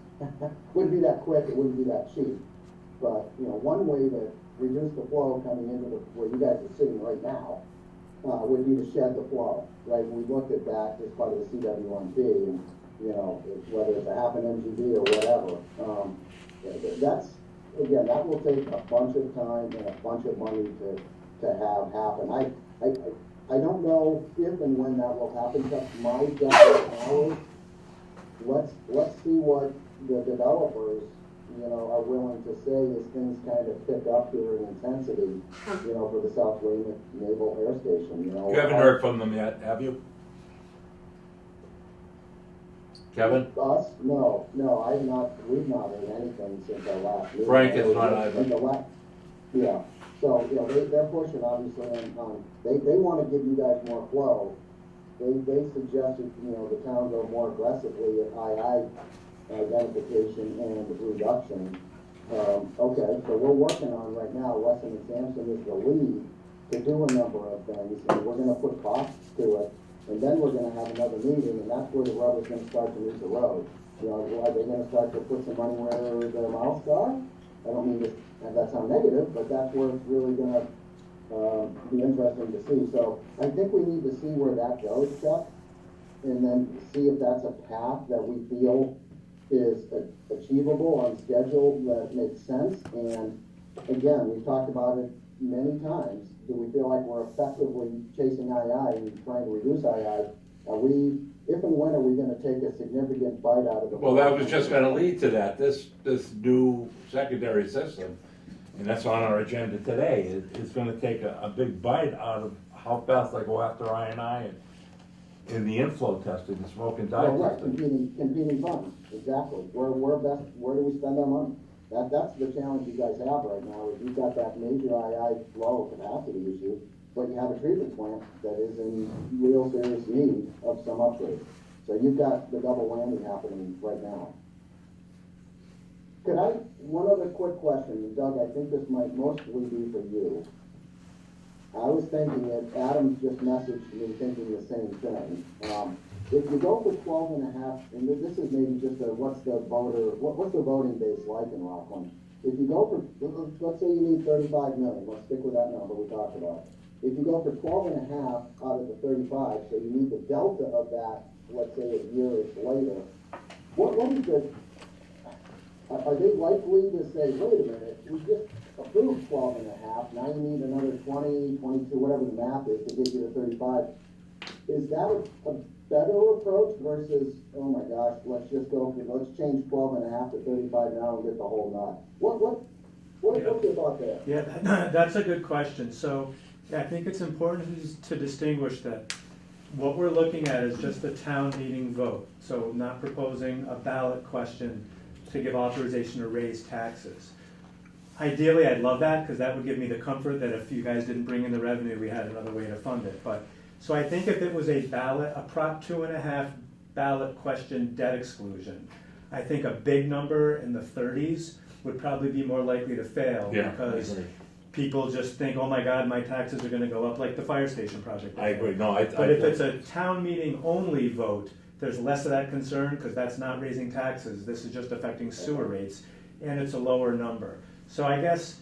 D: wouldn't be that quick, it wouldn't be that cheap. But, one way to reduce the flow coming into where you guys are sitting right now, would be to shed the flow, right? We looked at that as part of the CWMP, and, whether it's a half an MGD or whatever. That's, again, that will take a bunch of time and a bunch of money to have happen. I don't know if and when that will happen, but my guess right now is, let's see what the developers, are willing to say as things kind of pick up here in intensity, for the South Weymouth Naval Air Station,
A: You haven't heard from them yet, have you? Kevin?
D: Us? No, I've not, we've not heard anything since our last meeting.
A: Frank is not either.
D: Yeah, so, they're pushing obviously on, they wanna give you guys more flow. They suggested, the town go more aggressively at II identification and reduction. Okay, so we're working on right now, Weston and Sampson is the lead to do a number of things, and we're gonna put costs to it. And then we're gonna have another meeting, and that's where the rubber's gonna start to meet the road. Are they gonna start to put some money where their mouths are? I don't mean to have that sound negative, but that's where it's really gonna, be interesting to see. So I think we need to see where that goes, Chuck, and then see if that's a path that we feel is achievable on schedule that makes sense. And again, we've talked about it many times. Do we feel like we're effectively chasing II and trying to reduce II? Are we, if and when are we gonna take a significant bite out of the?
A: Well, that was just gonna lead to that, this new secondary system, and that's on our agenda today, is gonna take a big bite out of how fast I go after I and the inflow testing, the smoke and dye
D: Well, right,
A: testing.
D: competing funds, exactly. Where do we spend our money? That's the challenge you guys have right now, is you've got that major II flow capacity issue, but you have a treatment plant that is in real serious need of some upgrade. So you've got the double whammy happening right now. One other quick question, Doug, I think this might mostly be for you. I was thinking that Adams just messaged me thinking the same thing. If you go for 12.5, and this is maybe just what's the voting base like in Rockland? If you go for, let's say you need 35 million, let's stick with that number we talked about. If you go for 12.5 out of the 35, so you need the delta of that, let's say a year later, what is the, are they likely to say, wait a minute, we just approved 12.5, now you need another 20, 22, whatever the math is to get you to 35. Is that a better approach versus, oh my gosh, let's change 12.5 to 35 now and get the whole nut? What's your thought there?
F: Yeah, that's a good question. So I think it's important to distinguish that what we're looking at is just a town meeting vote. So not proposing a ballot question to give authorization to raise taxes. Ideally, I'd love that, because that would give me the comfort that if you guys didn't bring in the revenue, we had another way to fund it. But so I think if it was a ballot, a Prop 2.5 ballot question debt exclusion, I think a big number in the 30s would probably be more likely to fail,
A: Yeah,
F: because
A: I agree.
F: people just think, oh my God, my taxes are gonna go up, like the fire station project.
A: I agree, no,
F: But if it's a town meeting only vote, there's less of that concern, because that's not raising taxes, this is just affecting sewer rates, and it's a lower number. So I guess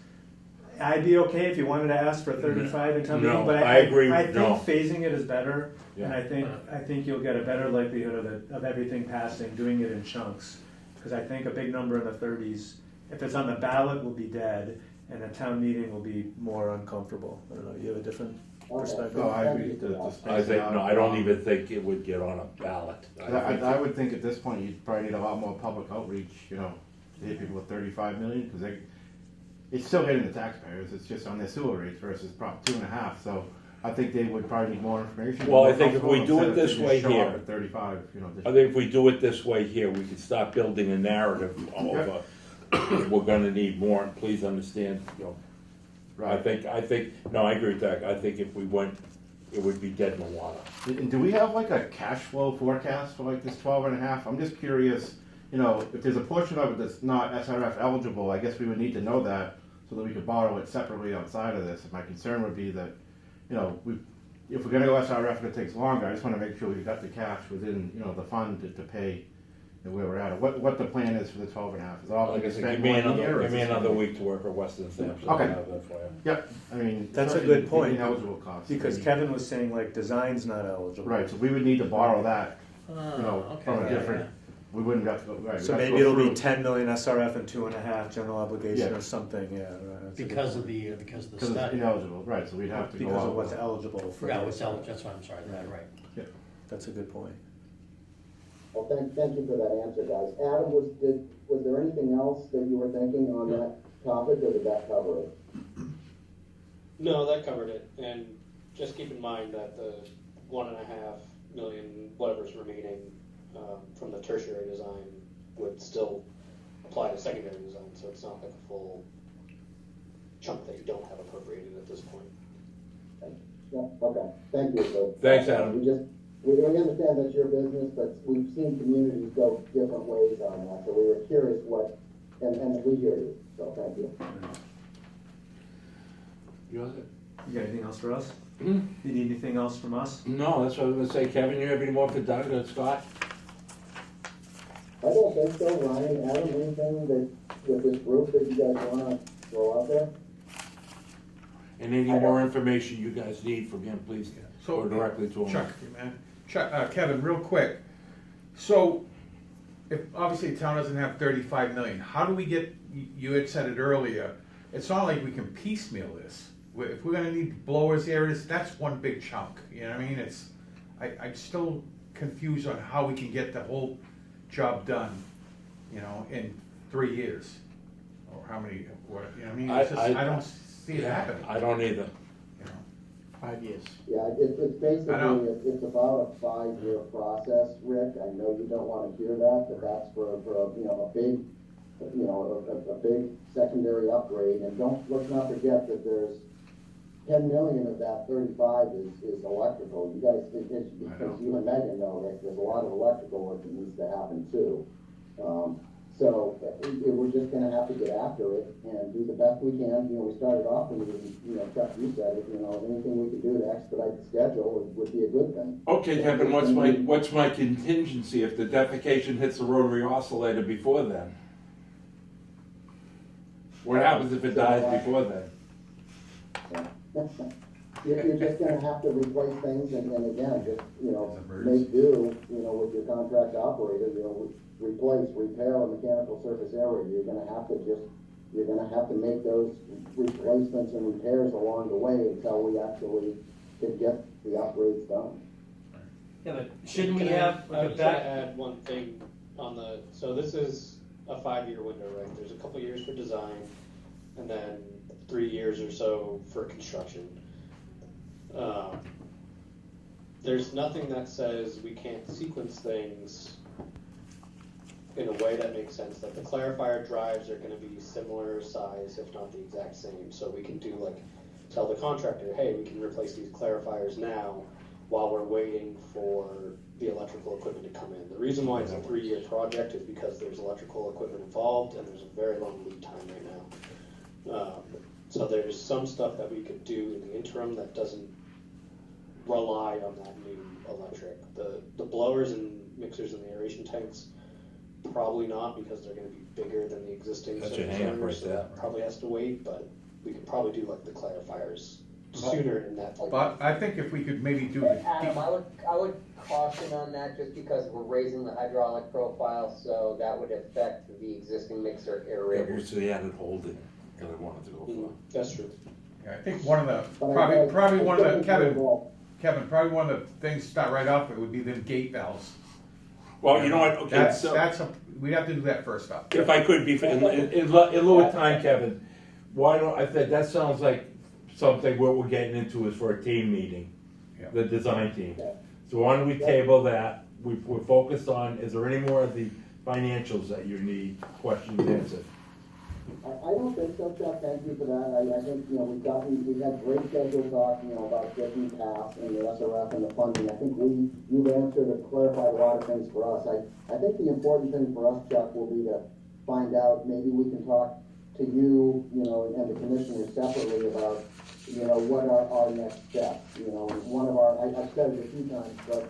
F: I'd be okay if you wanted to ask for 35 in town
A: No,
F: meeting, but
A: I agree,
F: I think
A: no.
F: phasing it is better, and
A: Yeah.
F: I think you'll get a better likelihood of everything passing, doing it in chunks. Because I think a big number in the 30s, if it's on the ballot, will be dead, and a town meeting will be more uncomfortable. I don't know, you have a different perspective?
E: No, I agree to
A: I
E: space it
A: think,
E: out.
A: no, I don't even think it would get on a ballot.
E: I would think at this point, you'd probably need a lot more public outreach, to hit people with 35 million, because it's still hitting the taxpayers, it's just on their sewer rates versus Prop 2.5, so I think they would probably need more information.
A: Well, I think if we do it
E: Instead of
A: this
E: just
A: way
E: show up
A: here-
E: at 35, you know,
A: I think if we do it this way here, we can start building a narrative over, we're gonna need more, and please understand, you know. I think, no, I agree with that, I think if we went, it would be dead in the water.
E: And do we have like a cash flow forecast for like this 12.5? I'm just curious, you know, if there's a portion of it that's not SRF eligible, I guess we would need to know that so that we could borrow it separately outside of this. And my concern would be that, you know, if we're gonna go SRF and it takes longer, I just wanna make sure we've got the cash within, you know, the fund to pay where we're at. What the plan is for the 12.5? Is it all
A: Like
E: gonna
A: I
E: be
A: said,
E: spent
A: give me
E: one year? or
A: give me
E: is it-
A: another week to work at Weston Sampson.
E: Okay.
A: I'll have that for you.
E: Yep, I mean.
F: That's a
E: especially
F: good point.
E: the ineligible costs.
F: Because Kevin was saying like design's not eligible.
E: Right, so we would need to borrow that, you
G: Oh,
E: know, from a different, we wouldn't have to go, right. we'd
F: So
E: have to
F: maybe
E: go
F: it'll be
E: through-
F: 10 million SRF and 2.5 general obligation
E: Yeah.
F: or something, yeah. Right, that's a good
G: Because of
F: point.
G: the
E: Because it's
G: study.
E: ineligible, right, so we'd have to go
F: Because
E: out.
F: of what's eligible for.
G: Yeah,
F: the
G: what's
F: SRF.
G: eligible, that's why I'm sorry, right.
F: That's a good point.
D: Well, thank you for that answer, guys. Adam, was there anything else that you were thinking on that topic, or did that cover it?
I: No, that covered it, and just keep in mind that the 1.5 million, whatever's remaining, from the tertiary design would still apply to secondary design, so it's not like a full chunk that you don't have appropriated at this point.
D: Yeah, okay, thank you. So,
A: Thanks, Adam.
D: We understand that's your business, but we've seen communities go different ways on that, so we were curious and we hear you, so thank you.
A: You want it?
F: You got anything else for us?
A: Hmm?
F: You need anything else from us?
A: No, that's what I was gonna say, Kevin, you have any more for Doug or Scott?
D: I don't think so, Ryan, Adam, anything that, with this group that you guys wanna throw out there?
A: And any more information you guys need from him, please
J: So,
A: go directly to him.
J: Chuck, Kevin, real quick. So, if obviously the town doesn't have 35 million, how do we get, you had said it earlier, it's not like we can piecemeal this. If we're gonna need blowers areas, that's one big chunk, you know what I mean? I'm still confused on how we can get the whole job done, you know, in 3 years. Or how many, what, you know what I mean? It's just, I don't see it happening,
A: I don't either.
J: you know?
B: 5 years.
D: Yeah, it's
J: I know.
D: basically, it's about a 5-year process, Rick. I know you don't wanna hear that, but that's for you know, a big secondary upgrade. And let's not forget that there's 10 million of that 35 is electrical. You guys, because you and Megan know that there's a lot of electrical work that needs to happen too. So we're just gonna have to get after it and do the best we can. You know, we started off and, you know, Chuck, you said it, you know, anything we could do to expedite the schedule would be a good thing.
A: Okay, Kevin, what's my contingency if the defecation hits the rotary oscillator before then? What happens if it dies before then?
D: You're just gonna have to replace things and again, just, you know,
J: It's emergency.
D: make do, you know, with your contract operator, you know, replace, repair a mechanical surface area. You're gonna have to make those replacements and repairs along the way until we actually can get the upgrades done.
G: Yeah, but shouldn't we
I: Can I-
G: have
I: I
G: like
I: was
G: a
I: just gonna
G: back?
I: add one thing on so this is a 5-year window, right? There's a couple years for design, and then 3 years or so for construction. There's nothing that says we can't sequence things in a way that makes sense, that the clarifier drives are gonna be similar size, if not the exact same, so we can do like, tell the contractor, hey, we can replace these clarifiers now while we're waiting for the electrical equipment to come in. The reason why it's a 3-year project is because there's electrical equipment involved and there's a very long lead time right now. So there's some stuff that we could do in the interim that doesn't rely on that new electric. The blowers and mixers and the aeration tanks, probably not, because they're gonna be bigger than the existing
A: That's
I: service
A: your hang-up
I: center,
A: right
I: so
A: there.
I: that probably has to wait, but we could probably do like the clarifiers sooner in that. Like,
J: But I think if we could maybe do
K: Adam, I would caution on that just because we're raising the hydraulic profile, so that would affect the existing mixer
A: It
K: aerators.
A: was the added holding that I wanted to go for.
I: that's true.
J: Yeah, I think one of the,
D: But I-
J: probably one of the,
D: Well,
J: Kevin, probably one of the things to start right off with would be them gate valves.
A: Well, you know what, okay, so.
J: We'd have to do that first up.
A: If I could be, in lieu of time, Kevin, why don't, I said, that sounds like something what we're getting into is for a team meeting,
J: Yeah.
A: the design team.
D: Yeah.
A: So why don't we table that? We're focused on, is there any more of the financials that you need, questions answered?
D: I don't think so, Chuck, thank you for that. I think, we've had great schedule talk, about getting past and the SRF and the funding. I think you've answered and clarified a lot of things for us. I think the important thing for us, Chuck, will be to find out, maybe we can talk to you, and the commissioners separately about, what are our next steps, one of our, I've said it a few times, but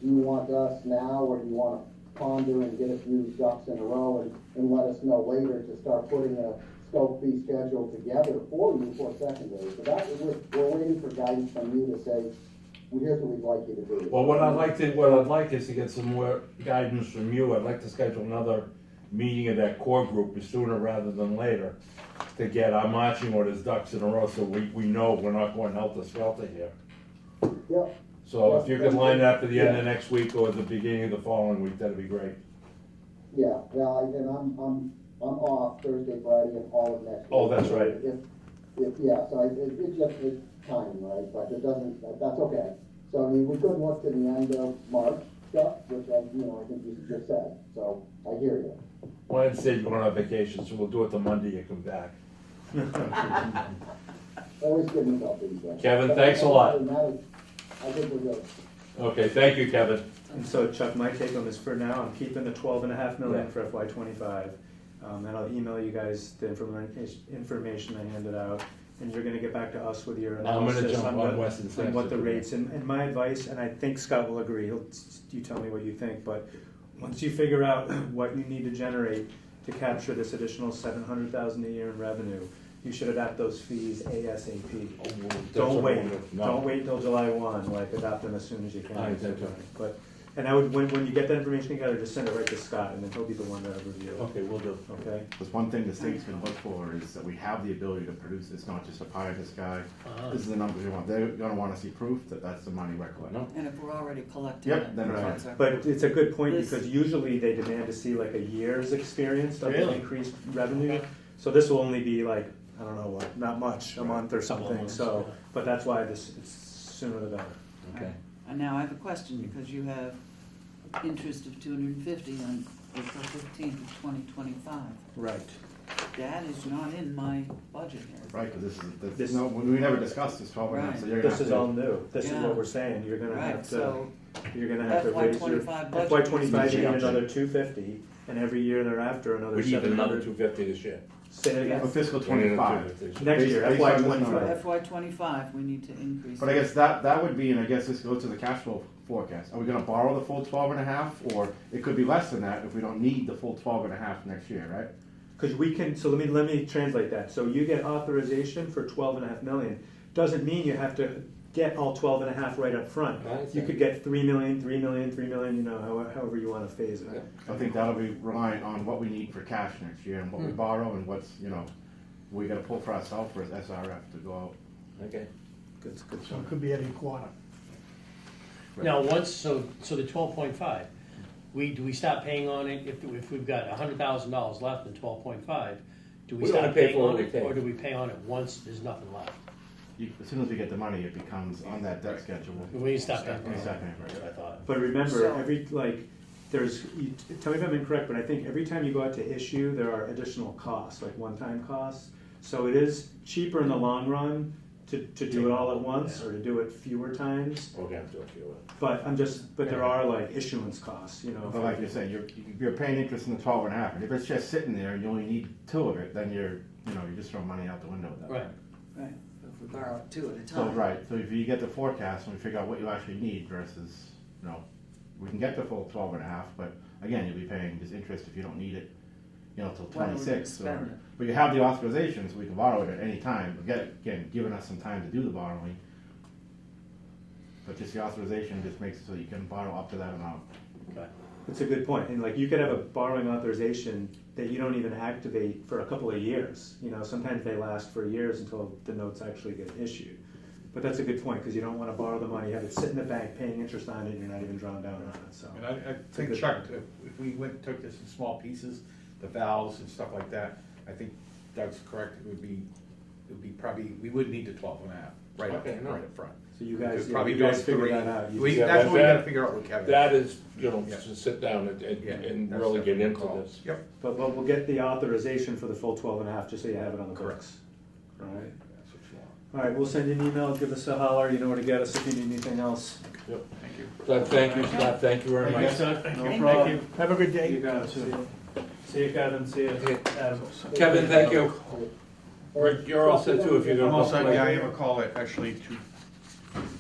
D: do you want us now, or do you want to ponder and get a few ducks in a row and let us know later to start putting a scope fee schedule together for you for secondary? So that, we're waiting for guidance from you to say, well, here's what we'd like you to do.
A: Well, what I'd like is to get some more guidance from you. I'd like to schedule another meeting of that core group sooner rather than later to get our marching orders ducks in a row, so we know we're not going helter-skelter here.
D: Yep.
A: So if you could line up at the end of next week or the beginning of the following week, that'd be great.
D: Yeah, and I'm off Thursday, Friday, and all of next week.
A: Oh, that's right.
D: It's just timing, right, but it doesn't, that's okay. So, we could look to the end of March stuff, which I think you just said, so I hear you.
A: Well, I'd say you're going on vacation, so we'll do it the Monday you come back.
D: Always give me something.
A: Kevin, thanks a lot.
D: I think we're good.
A: Okay, thank you, Kevin.
F: And so Chuck, my take on this for now, I'm keeping the 12.5 million
A: Yeah.
F: for FY '25. And I'll email you guys the information I handed out, and you're gonna get back to us with your
A: I'm gonna
F: analysis
A: jump on
F: on
A: Weston
F: what, on what the
A: Sampson.
F: rates, and my advice, and I think Scott will agree, you tell me what you think, but once you figure out what you need to generate to capture this additional 700,000 a year in revenue, you should adapt those fees ASAP. Don't wait till July 1, like adopt them as soon as you can.
A: I think so.
F: But, and I would, when you get that information together, just send it right to Scott, and then he'll be the one to review it.
A: Okay, we'll do.
F: Okay?
E: There's one thing the state's gonna look for is that we have the ability to produce, it's not just a pie in the sky. This is the numbers we want, they're gonna wanna see proof that that's the money we're collecting.
A: No.
H: And if we're already collecting
E: Yep,
H: it.
E: then it's
H: that's
E: fine.
H: our-
F: But it's a good point,
H: This-
F: because usually they demand to see like a year's experience of
G: Really?
F: increased revenue. So this will only be like, I don't know what, not much, a month or something,
G: months,
F: so,
G: yeah.
F: but that's why it's sooner the better.
A: Okay.
H: And now I have a question, because you have interest of 250 on April 15th of 2025.
F: Right.
H: That is not in my budget here.
E: Right, cause
F: This-
E: this, no, we never discussed this 12.5, so you're gonna
F: This
E: have
F: is all
E: to.
F: new, this is
H: Yeah.
F: what we're saying, you're gonna
H: Right,
F: have to,
H: so
F: you're gonna have to
H: FY
F: raise your.
H: 25 budget
F: FY '25, you need
E: needs to be
F: another 250, and every year thereafter, another
A: We need another
F: 700.
A: 250 this year.
F: Say it again.
E: For fiscal
A: We need another
E: 25.
A: 250.
F: Next year,
E: Based
F: FY
E: on this
F: '25.
E: number.
H: FY '25, we need to increase.
E: But I
H: it.
E: guess that would be, and I guess this goes to the cash flow forecast. Are we gonna borrow the full 12.5, or it could be less than that if we don't need the full 12.5 next year, right?
F: Because we can, so let me translate that. So you get authorization for 12.5 million. Doesn't mean you have to get all 12.5 right up front.
A: I understand.
F: You could get 3 million, 3 million, 3 million, however you want to phase it.
E: I think that'll be reliant on what we need for cash next year and what we borrow and what's, we gotta pull for ourselves for SRF to go out.
A: Okay.
F: Good, good.
B: So it could be any quarter.
G: Now, so the 12.5, do we stop paying on it if we've got $100,000 left in 12.5? Do we
A: We only
G: stop
A: pay
G: paying
A: for what
G: on
A: we
G: it,
A: take.
G: or do we pay on it once there's nothing left?
E: As soon as we get the money, it becomes on that debt schedule.
G: We stop paying.
E: We stop paying for it.
G: That's what I thought.
F: But remember,
H: So-
F: tell me if I'm incorrect, but I think every time you go out to issue, there are additional costs, like one-time costs. So it is cheaper in the long run to do it all at once, or to do it fewer times.
A: We're gonna do a few of it.
F: But there are like issuance costs,
E: But like you said, you're paying interest in the 12.5, and if it's just sitting there and you only need 2 of it, then you're just throwing money out the window at that
G: Right.
E: point.
H: Right, if we borrow 2 at a
E: So,
H: time.
E: right, so if you get the forecast and we figure out what you actually need versus, we can get the full 12.5, but again, you'll be paying this interest if you don't need it, till
H: When we're gonna
E: 26.
H: spend it.
E: But you have the authorization, so we can borrow it at any time, again, giving us some time to do the borrowing. But just the authorization just makes it so you can borrow up to that amount.
G: Okay.
F: It's a good point, and like you could have a borrowing authorization that you don't even activate for a couple of years. Sometimes they last for years until the notes actually get issued. But that's a good point, because you don't want to borrow the money, have it sit in the bank paying interest on it, and you're not even drawn down on it, so.
J: And I think, Chuck, if we took this in small pieces, the valves and stuff like that, I think Doug's correct, it would be would be probably, we would need the 12.5 right up,
A: Okay, no.
J: right up front.
F: So you
J: Because
F: guys,
J: probably
F: you guys
J: those
F: figure
J: three-
F: that out. You-
J: We,
A: Yeah,
J: that's what we
A: that-
J: gotta figure out with Kevin.
A: That is, you know,
J: Yeah.
A: to sit down
J: Yeah,
A: and
J: that's
A: really get
J: definitely a
A: into
J: call.
A: this.
J: Yep.
F: But we'll get the authorization for the full 12.5, just so you have it on the
J: Correct.
F: books. All right.
J: That's what you want.
F: All right, we'll send you an email, give us a holler, you know where to get us if you need anything else.
A: Yep.
J: Thank you.
A: So, thank you, Scott, thank you very much.
F: No problem.
B: Have a good day.
F: You got it, see you, Kevin, see you, Adam.
A: Kevin, thank you. Rick, you're all set too, if you're gonna.
J: I'm all set,
A: go
J: yeah, I
A: play.
J: have a call at actually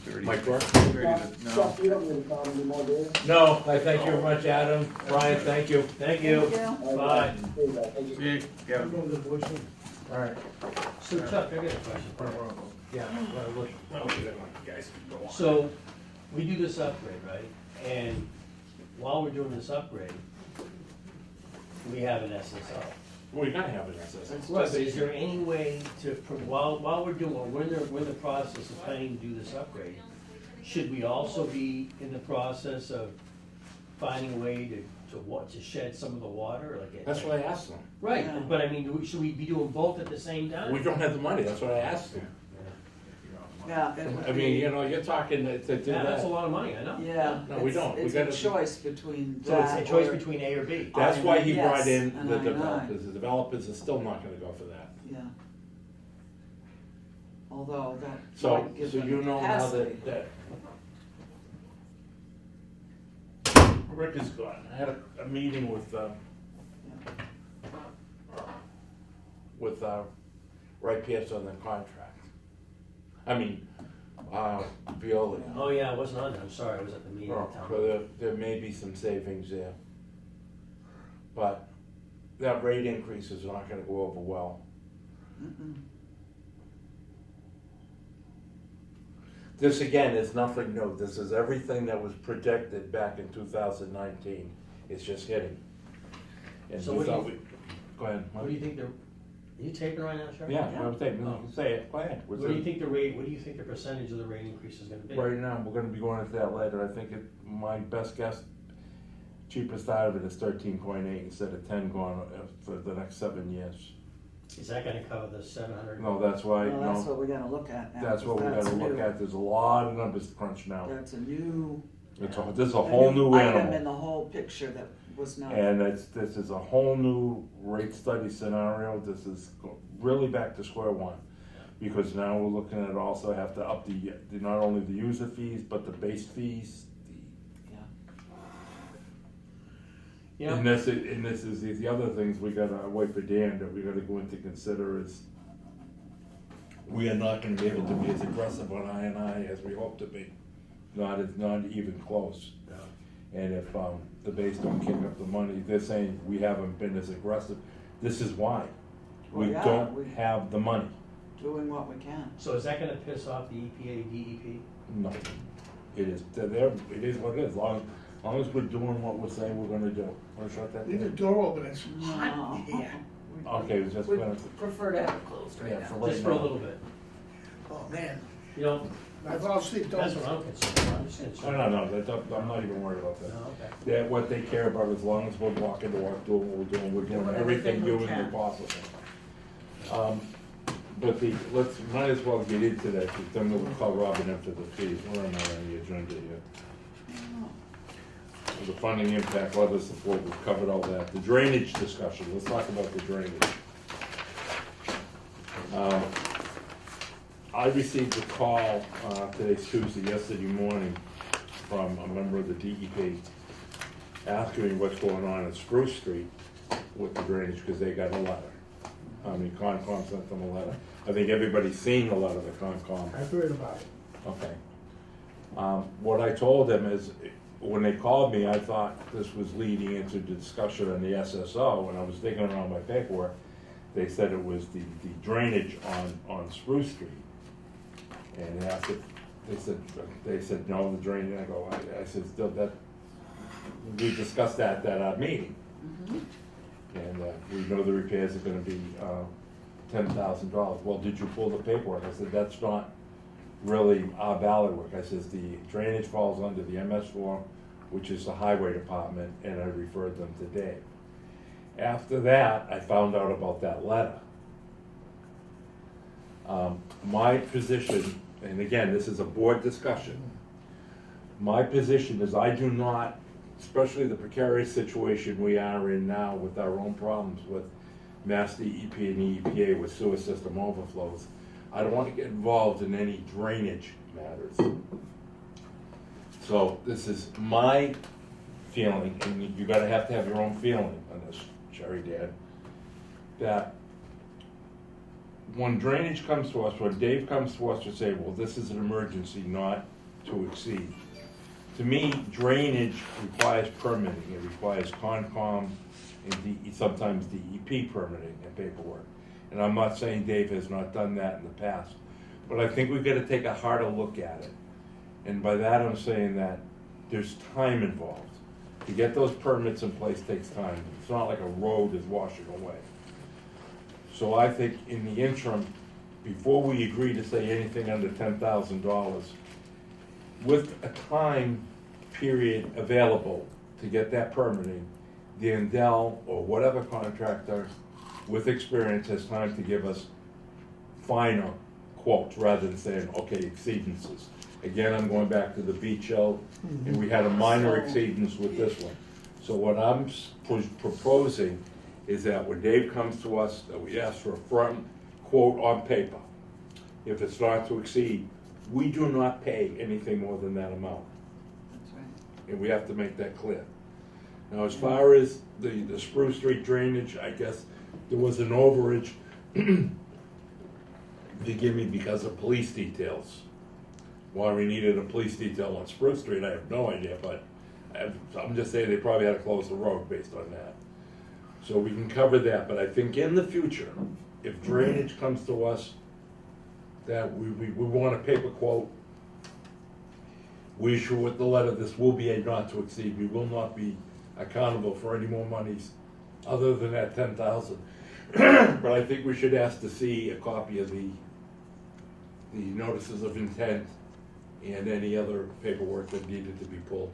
J: 2:30.
A: Mike Rourke?
J: 2:30 to-
D: Chuck, you don't need to call anymore, do you?
A: No, I thank you very much, Adam. Brian, thank you.
F: Thank you. Bye.
D: There you go. Thank you.
J: See you, Kevin.
B: Go to the voicemail.
A: All right.
G: So Chuck, I got a question.
A: Yeah.
J: Guys, go on.
G: So, we do this upgrade, right? And while we're doing this upgrade, we have an SSO.
A: Well, you gotta have an SSO.
G: Right, but is there any way to, while we're doing, we're in the process of planning to do this upgrade, should we also be in the process of finding a way to shed some of the water, like?
A: That's what I asked them.
G: Right,
H: Yeah.
G: but I mean, should we be doing both at the same time?
A: We don't have the money, that's what I asked them.
H: Yeah, it would
A: I mean,
H: be,
A: you know, you're talking to do
G: Yeah, that's a
A: that.
G: lot of money, I know.
H: yeah.
A: No, we don't. We
H: It's
A: gotta-
H: a choice between
G: So it's
H: that
G: a choice
H: or-
G: between A or B.
A: That's why he
H: Yes,
A: brought in
H: and
A: the
H: I know.
A: developers. The developers are still not gonna go for that.
H: Yeah. Although that
A: So,
H: might give
A: so
H: them
A: you know now
H: capacity.
A: that Rick is gone. I had a meeting with Ray Pierce on the contract. I mean, Viola.
G: Oh, yeah, I wasn't on there, I'm sorry, I was at the meeting in town.
A: So there may be some savings there. But that rate increase is not gonna go over well.
H: Mm-mm.
A: This again is nothing new. This is everything that was predicted back in 2019. It's just hitting. And
G: So
A: we
G: what do
A: thought
G: you-
A: we, go ahead.
G: What do you think are you taping right now, Sherry?
A: Yeah, I'm saying,
G: Oh.
A: say it, go ahead.
G: What do you think the percentage of the rate increase is gonna be?
A: Right now, we're gonna be going into that later. I think my best guess, cheapest out of it is 13.8 instead of 10 going for the next 7 years.
G: Is that gonna cover the 700?
A: No, that's why,
H: Well, that's
A: no,
H: what we gotta look at now.
A: that's what we
H: because
A: gotta look
H: new.
A: at. There's a lot of numbers to crunch now.
H: That's a new.
A: This is a whole new
H: Item in
A: animal.
H: the whole picture that was not.
A: And this is a whole new rate study scenario. This is really back to square one. Because now we're looking at also have to up not only the user fees, but the base fees.
G: Yeah.
A: And this is the other things we gotta wait for Dan that we gotta go into consider is we are not gonna be able to be as aggressive on I&I as we hope to be. Not even close. And if, the base don't kick up the money, they're saying we haven't been as aggressive. This is why.
H: Well,
A: We
H: yeah,
A: don't have the money.
H: Doing what we can.
G: So is that gonna piss off the EPA, DEP?
A: No. It is, it is what it is. Long as we're doing what we're saying we're gonna do. Wanna shut that
B: Leave the
A: down?
B: door open, it's
H: No.
B: hot in here.
A: Okay, it's just
H: We
A: gonna,
H: prefer to have it closed right
A: yeah,
H: now.
A: for right
G: Just for a
A: now.
G: little bit.
B: Oh, man,
G: You know,
B: I fall asleep,
G: that's
B: don't.
G: what I'm concerned about, I'm just
A: Oh,
G: concerned.
A: I'm not even worried about that.
G: No, okay.
A: What they care about, as long as we're walking the walk, doing what we're doing, we're doing
H: Doing
A: everything
H: everything we
A: humanly
H: can.
A: possible. But might as well get into that, because then we'll call Robin after the fees. Where am I on the agenda here? The funding impact, letter support, we've covered all that. The drainage discussion, let's talk about the drainage. I received a call, today's Tuesday, yesterday morning, from a member of the DEP asking me what's going on at Spruce Street with the drainage, because they got a letter. I mean, Concom sent them a letter. I think everybody's seen the letter, the Concom.
B: I've heard about it.
A: Okay. What I told them is, when they called me, I thought this was leading into discussion on the SSO. When I was digging around my paperwork, they said it was the drainage on Spruce Street. And they asked if, they said, no, the drainage. I go, I said, still that, we discussed that at our meeting.
H: Mhm.
A: And we know the repairs are gonna be $10,000. Well, did you pull the paperwork? I said, that's not really our ballot work. I says, the drainage falls under the MS4, which is the highway department, and I referred them to Dave. After that, I found out about that letter. My position, and again, this is a board discussion, my position is I do not, especially the precarious situation we are in now with our own problems with Mass DEP and EPA with sewer system overflows, I don't want to get involved in any drainage matters. So this is my feeling, and you gotta have to have your own feeling on this, Sherry Dan, that when drainage comes to us, when Dave comes to us to say, well, this is an emergency not to exceed, to me, drainage requires permitting, it requires Concom and sometimes DEP permitting and paperwork. And I'm not saying Dave has not done that in the past, but I think we've gotta take a harder look at it. And by that, I'm saying that there's time involved. To get those permits in place takes time. It's not like a road is washing away. So I think in the interim, before we agree to say anything under $10,000, with a time period available to get that permitting, the Endel or whatever contractor with experience has time to give us finer quotes rather than saying, okay, exceedances. Again, I'm going back to the Beach Hill, and we had a minor exceedance with this one. So what I'm proposing is that when Dave comes to us, that we ask for a firm quote on paper. If it's not to exceed, we do not pay anything more than that amount.
H: That's right.
A: And we have to make that clear. Now, as far as the Spruce Street drainage, I guess there was an overage, forgive me, because of police details. Why we needed a police detail on Spruce Street, I have no idea, but I'm just saying they probably had to close the road based on that. So we can cover that, but I think in the future, if drainage comes to us, that we want a paper quote, we issue with the letter, this will be a not to exceed, we will not be accountable for any more monies other than that 10,000. But I think we should ask to see a copy of the notices of intent and any other paperwork that needed to be pulled.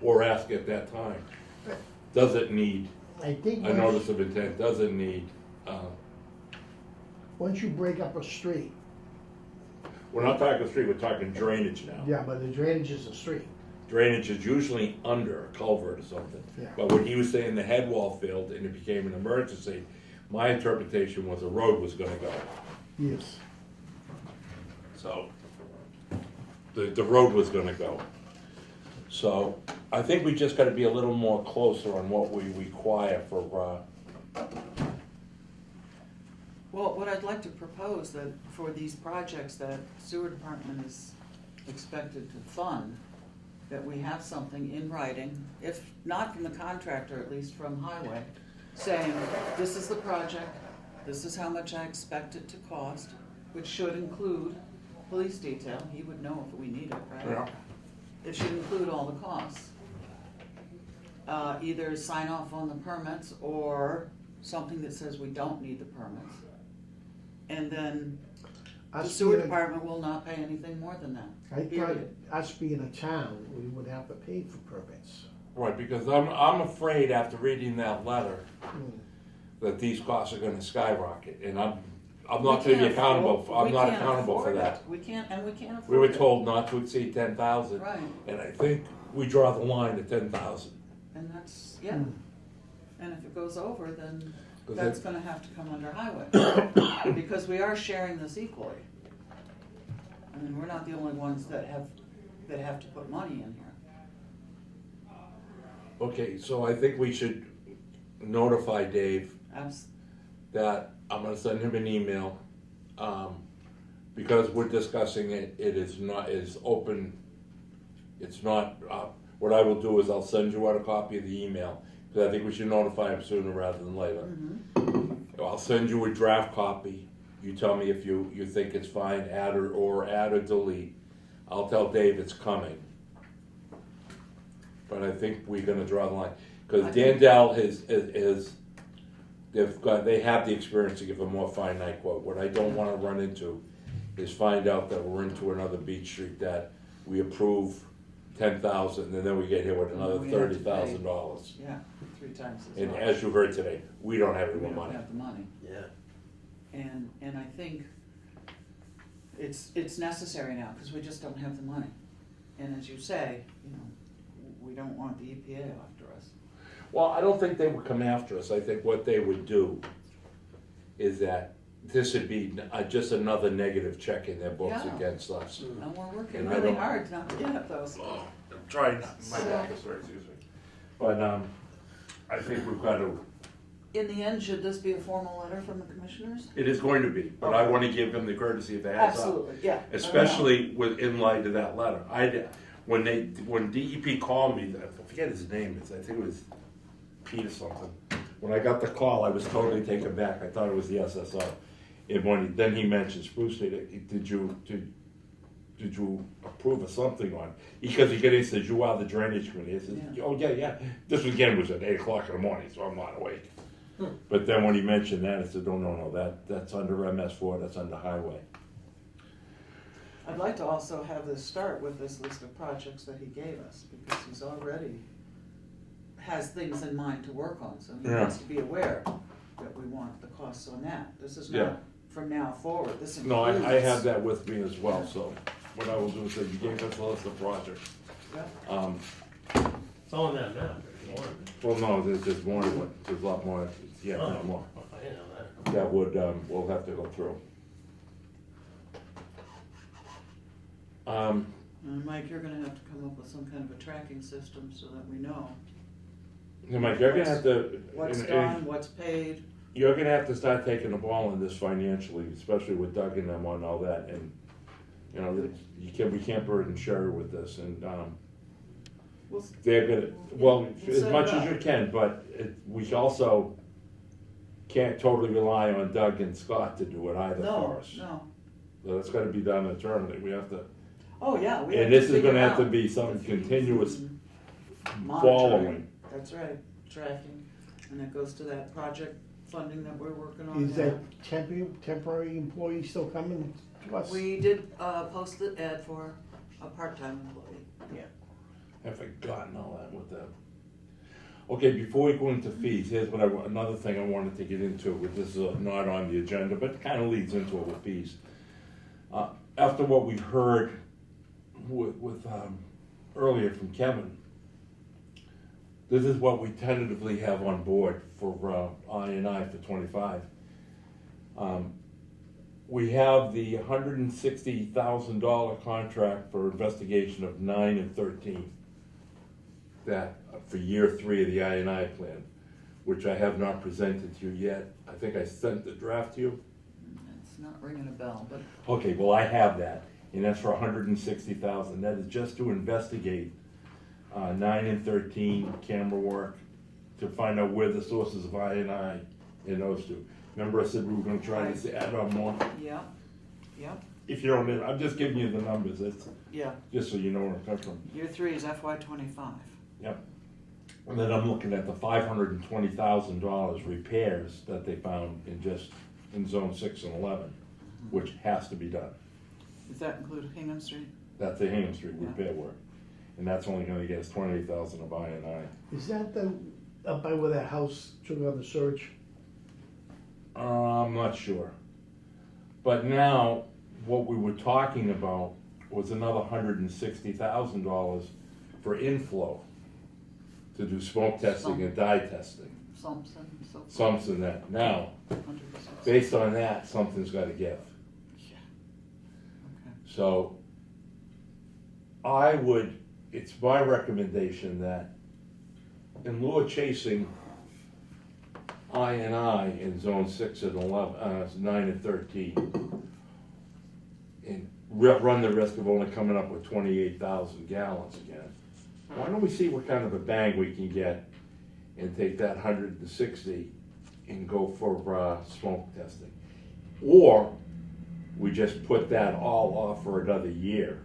A: Or ask at that time, does it need
B: I think
A: a notice of intent, does it need,
B: once you break up a street,
A: we're not talking street, we're talking drainage now.
B: yeah, but the drainage is a street.
A: Drainage is usually under a culvert or something.
B: Yeah.
A: But when he was saying the head wall failed and it became an emergency, my interpretation was a road was gonna go.
B: Yes.
A: So, the road was gonna go. So, I think we just gotta be a little more closer on what we require for,
H: Well, what I'd like to propose that for these projects that sewer department is expected to fund, that we have something in writing, if not from the contractor, at least from highway, saying, this is the project, this is how much I expect it to cost, which should include police detail, he would know if we need it, right?
A: Yeah.
H: It should include all the costs. Either sign off on the permits or something that says we don't need the permits. And then the
B: Us
H: sewer
B: being a-
H: department will not pay anything more than that,
B: I thought,
H: period.
B: us being a town, we would have to pay for permits.
A: right, because I'm afraid after reading that letter
B: Hmm.
A: that these costs are gonna skyrocket, and I'm
H: We
A: not gonna be
H: can't
A: accountable,
H: afford-
A: I'm not
H: we can't
A: accountable for
H: afford
A: that.
H: it. We can't afford it.
A: We were told not to exceed 10,000.
H: Right,
A: And I think we draw the line at 10,000.
H: and that's, yeah.
B: Hmm.
H: And if it goes over, then
A: 'Cause
H: that's
A: it-
H: gonna have to come under highway. Because we are sharing this equally. I mean, we're not the only ones that have to put money in here.
A: Okay, so I think we should notify Dave that I'm gonna send him an email. Because we're discussing it, it is open, it's not, what I will do is I'll send you out a copy of the email, because I think we should notify him sooner rather than later. I'll send you a draft copy, you tell me if you think it's fine, add or delete. I'll tell Dave it's coming. But I think we're gonna draw the line, because Dandel they have the experience to give a more finite quote. What I don't wanna run into is find out that we're into another Beach Street that we approve 10,000 and then we get hit with another
H: We have to pay.
A: $30,000.
H: Yeah, 3 times as
A: And
H: much.
A: as you heard today, we don't have any
H: We
A: more
H: don't
A: money.
H: have the money.
A: Yeah.
H: And I think it's necessary now, because we just don't have the money. And as you say, you know, we don't want the EPA after us.
A: Well, I don't think they would come after us. I think what they would do is that this would be just another negative check in their books
H: Yeah.
A: against us.
H: And we're working
A: And I
H: really
A: don't-
H: hard not to get those.
A: Oh, I'm trying, my back is sorry, excuse me. But, I think we've got to,
H: In the end, should this be a formal letter from the commissioners?
A: it is going to be, but I want to give them the courtesy of a heads up.
H: Absolutely, yeah.
A: Especially in light of that letter. When DEP called me, I forget his name, I think it was Pete or something. When I got the call, I was totally taken back. I thought it was the SSO. And then he mentioned Spruce Street. Did you approve of something on? Because he says, you are the drainage committee. I said,
H: Yeah.
A: oh, yeah. This weekend was at 8 o'clock in the morning, so I'm not awake. But then when he mentioned that, I said, no, that's under MS4, that's under highway.
H: I'd like to also have this start with this list of projects that he gave us, because he's already has things in mind to work on, so he
A: Yeah.
H: wants to be aware that we want the costs on that. This is
A: Yeah.
H: not from now forward, this
A: No,
H: includes.
A: I have that with me as well, so what I will do is say, you gave us a list of projects.
H: Yeah.
G: It's all in that map, there's more.
A: Well, no, there's more, there's a lot more, yeah, no more.
G: I know that.
A: That would, we'll have to go through.
H: And Mike, you're gonna have to come up with some kind of a tracking system so that we know
A: Mike, you're gonna have to,
H: what's
A: and
H: done, what's paid.
A: you're gonna have to start taking the ball on this financially, especially with Doug and them on all that, and, you know, we can't burden Sherry with this, and,
H: We'll-
A: they're gonna, well,
H: We'll
A: as
H: set
A: much
H: it
A: as
H: up.
A: you can, but we also can't totally rely on Doug and Scott to do it either for
H: No,
A: us.
H: no.
A: So that's gotta be done internally, we have to,
H: Oh, yeah, we have
A: and
H: to
A: this is
H: figure
A: gonna have to
H: out
A: be some
H: the fees
A: continuous
H: and
A: following.
H: monitoring. That's right, tracking, and that goes to that project funding that we're working on
B: Is
H: now.
B: that temporary employee still coming to us?
H: We did, post the ad for a part-time employee.
A: I've forgotten all that with them. Okay, before we go into fees, here's another thing I wanted to get into, which is not on the agenda, but kind of leads into it with fees. After what we heard with earlier from Kevin, this is what we tentatively have on board for I&I for 25. We have the $160,000 contract for investigation of 9 and 13. That for year 3 of the I&I plan, which I have not presented to you yet. I think I sent the draft to you.
H: It's not ringing a bell, but
A: Okay, well, I have that, and that's for $160,000. That is just to investigate 9 and 13 camera work to find out where the sources of I&I in those two. Remember I said we were gonna try to add on more?
H: yeah,
A: If you don't, I'm just giving you the numbers, that's
H: yeah.
A: just so you know where it comes from.
H: Year 3 is FY '25.
A: Yep. And then I'm looking at the $520,000 repairs that they found in zone 6 and 11, which has to be done.
H: Does that include Hingham Street?
A: That's the Hingham Street
H: Yeah.
A: repair work. And that's only gonna get us 28,000 of I&I.
B: Is that up by where that house took on the surge?
A: I'm not sure. But now, what we were talking about was another $160,000 for inflow to do smoke testing and dye testing.
H: Something, so forth.
A: Something that, now,
H: 160.
A: based on that, something's gotta give.
H: Okay.
A: So, it's my recommendation that in lieu of chasing I&I in zone 6 and 11, 9 and 13, and run the risk of only coming up with 28,000 gallons again, why don't we see what kind of a bang we can get and take that 160 and go for smoke testing? Or we just put that all off for another year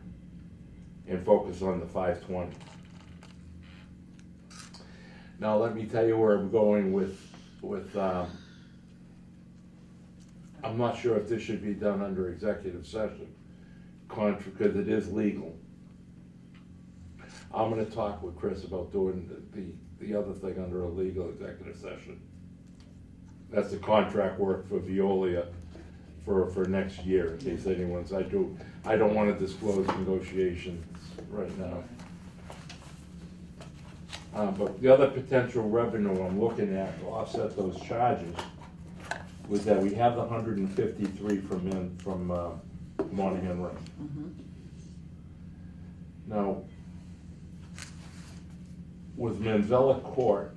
A: and focus on the 520. Now let me tell you where I'm going with I'm not sure if this should be done under executive session, because it is legal. I'm gonna talk with Chris about doing the other thing under a legal executive session. That's the contract work for Veolia for next year, in case anyone's, I don't wanna disclose negotiations right now. But the other potential revenue I'm looking at to offset those charges was that we have the 153 from Monahan Ring.
H: Mhm.
A: Now, with Manzella Court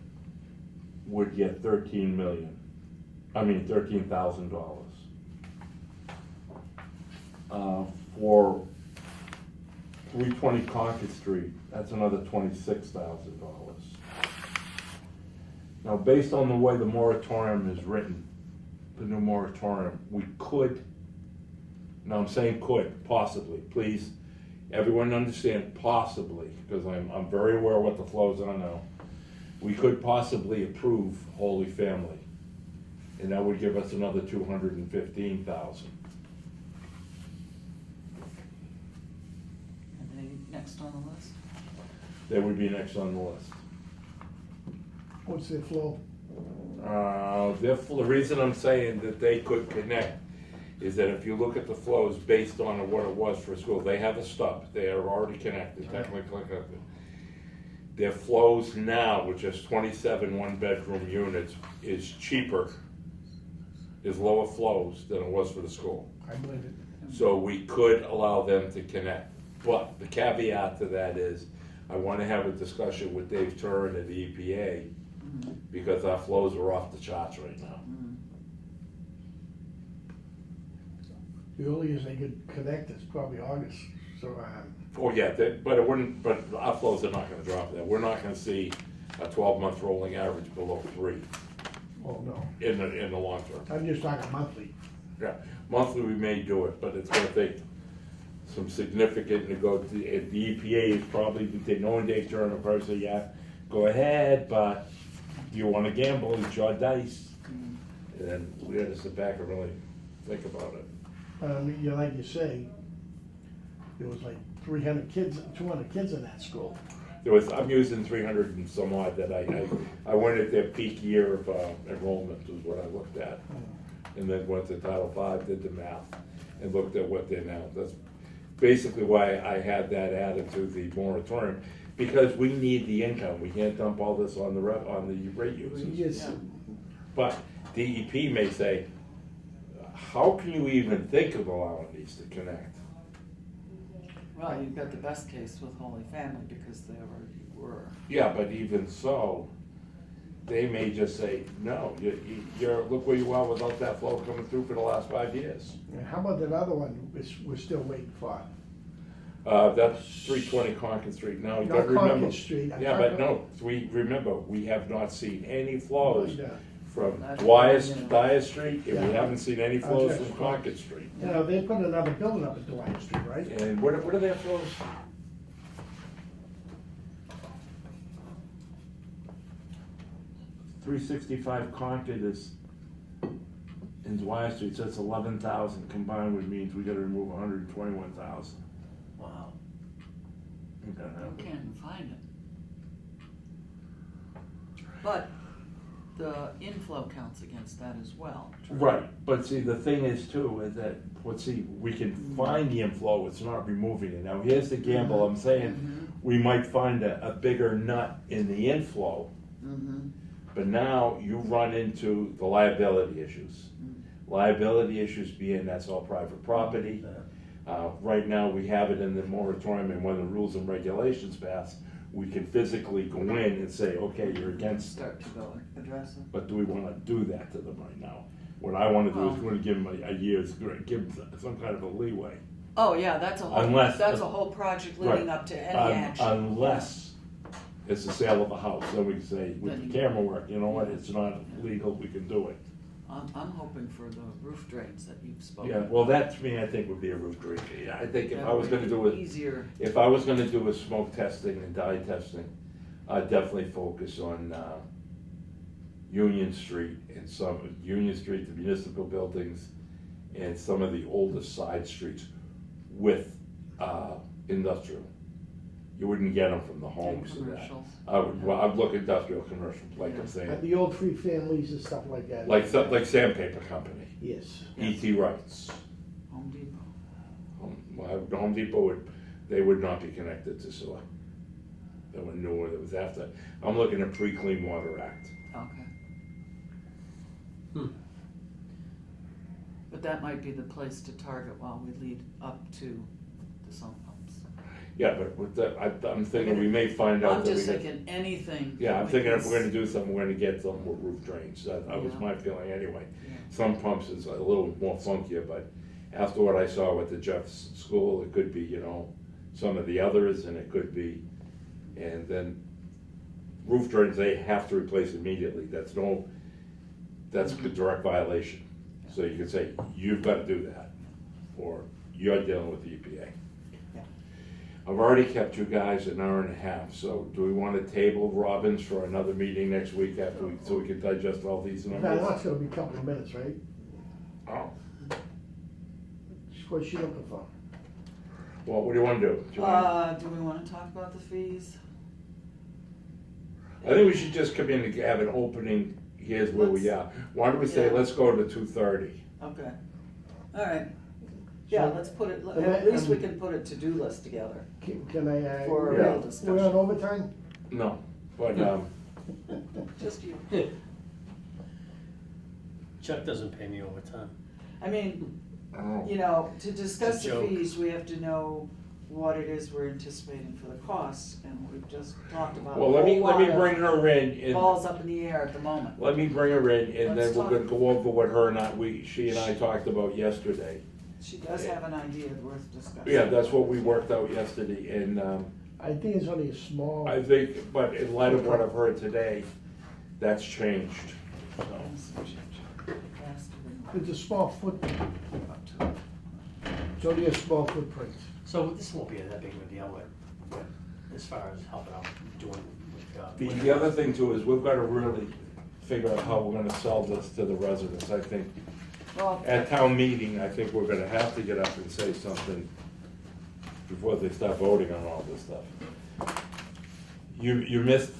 A: would get $13,000. For 320 Concord Street, that's another $26,000. Now, based on the way the moratorium is written, the new moratorium, we could, now I'm saying could, possibly, please, everyone understand possibly, because I'm very aware of what the flows are now. We could possibly approve Holy Family, and that would give us another 215,000.
H: And they next on the list?
A: That would be next on the list.
B: What's their flow?
A: The reason I'm saying that they could connect is that if you look at the flows based on what it was for school, they have a stub, they are already connected, technically connected. Their flows now, which is 27 one-bedroom units, is cheaper, is lower flows than it was for the school.
B: I believe it.
A: So we could allow them to connect. But the caveat to that is, I want to have a discussion with Dave Turin at the EPA, because our flows are off the charts right now.
B: The earliest they could connect is probably August, so,
A: Oh, yeah, but it wouldn't, but our flows are not gonna drop that. We're not gonna see a 12-month rolling average below 3
B: oh, no.
A: in the long term.
B: I'm just talking monthly.
A: Yeah, monthly we may do it, but it's gonna take some significant negotiation. The EPA is probably, they know in Dave Turner person, yeah, go ahead, but you wanna gamble, it's your dice. And we had to sit back and really think about it.
B: You know, like you say, there was like 300 kids, 200 kids in that school.
A: There was, I'm using 300 and some odd that I went at their peak year of enrollment was what I looked at. And then went to Title V, did the math, and looked at what they're now. That's basically why I had that added to the moratorium, because we need the income. We can't dump all this on the rate users.
B: Yes,
A: But DEP may say, how can you even think of allowing these to connect?
H: Well, you've got the best case with Holy Family because they already were.
A: Yeah, but even so, they may just say, no, you're, look where you are without that flow coming through for the last 5 years.
B: and how about that other one we're still waiting for?
A: That's 320 Concord Street. Now, you
B: Not
A: gotta remember.
B: Concord Street, I'm
A: Yeah,
B: talking-
A: but no, we have not seen any flows
B: Yeah.
A: from
H: That's
A: Dwyer
H: what I mean.
A: Dyer Street, and we
B: Yeah.
A: haven't seen any flows
B: just-
A: from Concord Street.
B: You know, they put another building up at Dwyer Street, right?
A: And what are their flows? .365 Concord is in Dwyer Street, so it's 11,000 combined, which means we gotta remove 121,000.
H: Wow.
A: Ain't that
H: You
A: happening?
H: can't find it. But the inflow counts against that as well.
A: Right, but see, the thing is too, is that, we can find the inflow, it's not removing it. Now, here's the gamble, I'm saying, we might find a bigger nut in the inflow,
H: Mm-hmm.
A: but now you run into the liability issues. Liability issues being that's all private property. Right now, we have it in the moratorium, and when the rules and regulations pass, we can physically go in and say, okay, you're against it.
H: Start to go address it.
A: But do we wanna do that to them right now? What I wanna do is
H: Well-
A: wanna give them a year's, give them some kind of a leeway.
H: Oh, yeah, that's a whole,
A: Unless-
H: that's a whole project leading
A: Right.
H: up to any action.
A: Unless it's the sale of a house, then we can say, with
H: Then
A: the
H: you-
A: camera work, you know what, it's not legal, we can do it.
H: I'm hoping for the roof drains that you've spoken.
A: Yeah, well, that to me, I think would be a roof drain. Yeah, I think if I was gonna do it,
H: Easier.
A: if I was gonna do a smoke testing and dye testing, I'd definitely focus on, Union Street and Union Street, the municipal buildings, and some of the oldest side streets with, industrial. You wouldn't get them from the homes and that.
H: Commercials.
A: I'd look industrial, commercial, like I'm
B: Like
A: saying,
B: the old three families and stuff like that.
A: like sandpaper company.
B: Yes.
A: E.T. Wright's.
H: Home Depot.
A: Well, Home Depot they would not be connected to sewer. That one newer, that was after, I'm looking at pre-Clean Water Act.
H: Okay.
G: Hmm.
H: But that might be the place to target while we lead up to the sump pumps.
A: Yeah, but with that, I'm thinking we may find out
H: I'm
A: that we
H: just
A: get.
H: thinking anything.
A: Yeah, I'm
H: we
A: thinking
H: can
A: if we're gonna do something, we're gonna get something with roof drains. That was
H: Yeah.
A: my feeling anyway.
H: Yeah.
A: Some pumps is a little more funkier, but after what I saw with the Jeff's School, it could be, you know, some of the others, and it could be, and then roof drains, they have to replace immediately. That's a direct violation. So you can say, you've gotta do that, or you're dealing with the EPA.
H: Yeah.
A: I've already kept you guys an hour and a half, so do we wanna table Robbins for another meeting next week so we can digest all these
B: Now,
A: numbers?
B: that's gonna be a couple of minutes, right?
A: Oh,
B: What's she looking for?
A: well, what do you wanna do? Do you wanna-
H: Do we wanna talk about the fees?
A: I think we should just come in and have an opening, here's where we are. Why don't we say,
H: Yeah.
A: let's go to 2:30?
H: Okay, all right. Yeah,
B: So-
H: let's put it,
B: And
H: at
B: that-
H: least we can put a to-do list together
B: Can I,
H: for a
A: Yeah.
H: real
B: we're
H: discussion.
B: on overtime?
A: No, but,
H: Just you.
G: Chuck doesn't pay me overtime.
H: I mean,
A: I don't know.
H: you know, to discuss
G: It's a
H: the
G: joke.
H: fees, we have to know what it is we're anticipating for the costs, and we've just talked about a
A: Well, let me
H: whole lot
A: bring
H: of
A: her in and.
H: balls up in the air at the moment.
A: Let me bring her in, and then
H: Let's
A: we're
H: talk.
A: gonna go over what she and I talked about yesterday.
H: She does have an idea worth discussing.
A: Yeah, that's what we worked out yesterday, and,
B: I think it's only a small.
A: I think, but in light of what I've heard today, that's changed, so.
B: It's a small footprint. It's only a small footprint.
G: So this won't be that big of a deal with as far as helping out doing with.
A: The other thing too is we've gotta really figure out how we're gonna sell this to the residents, I think.
H: Well,
A: At town meeting, I think we're gonna have to get up and say something before they start voting on all this stuff. You missed,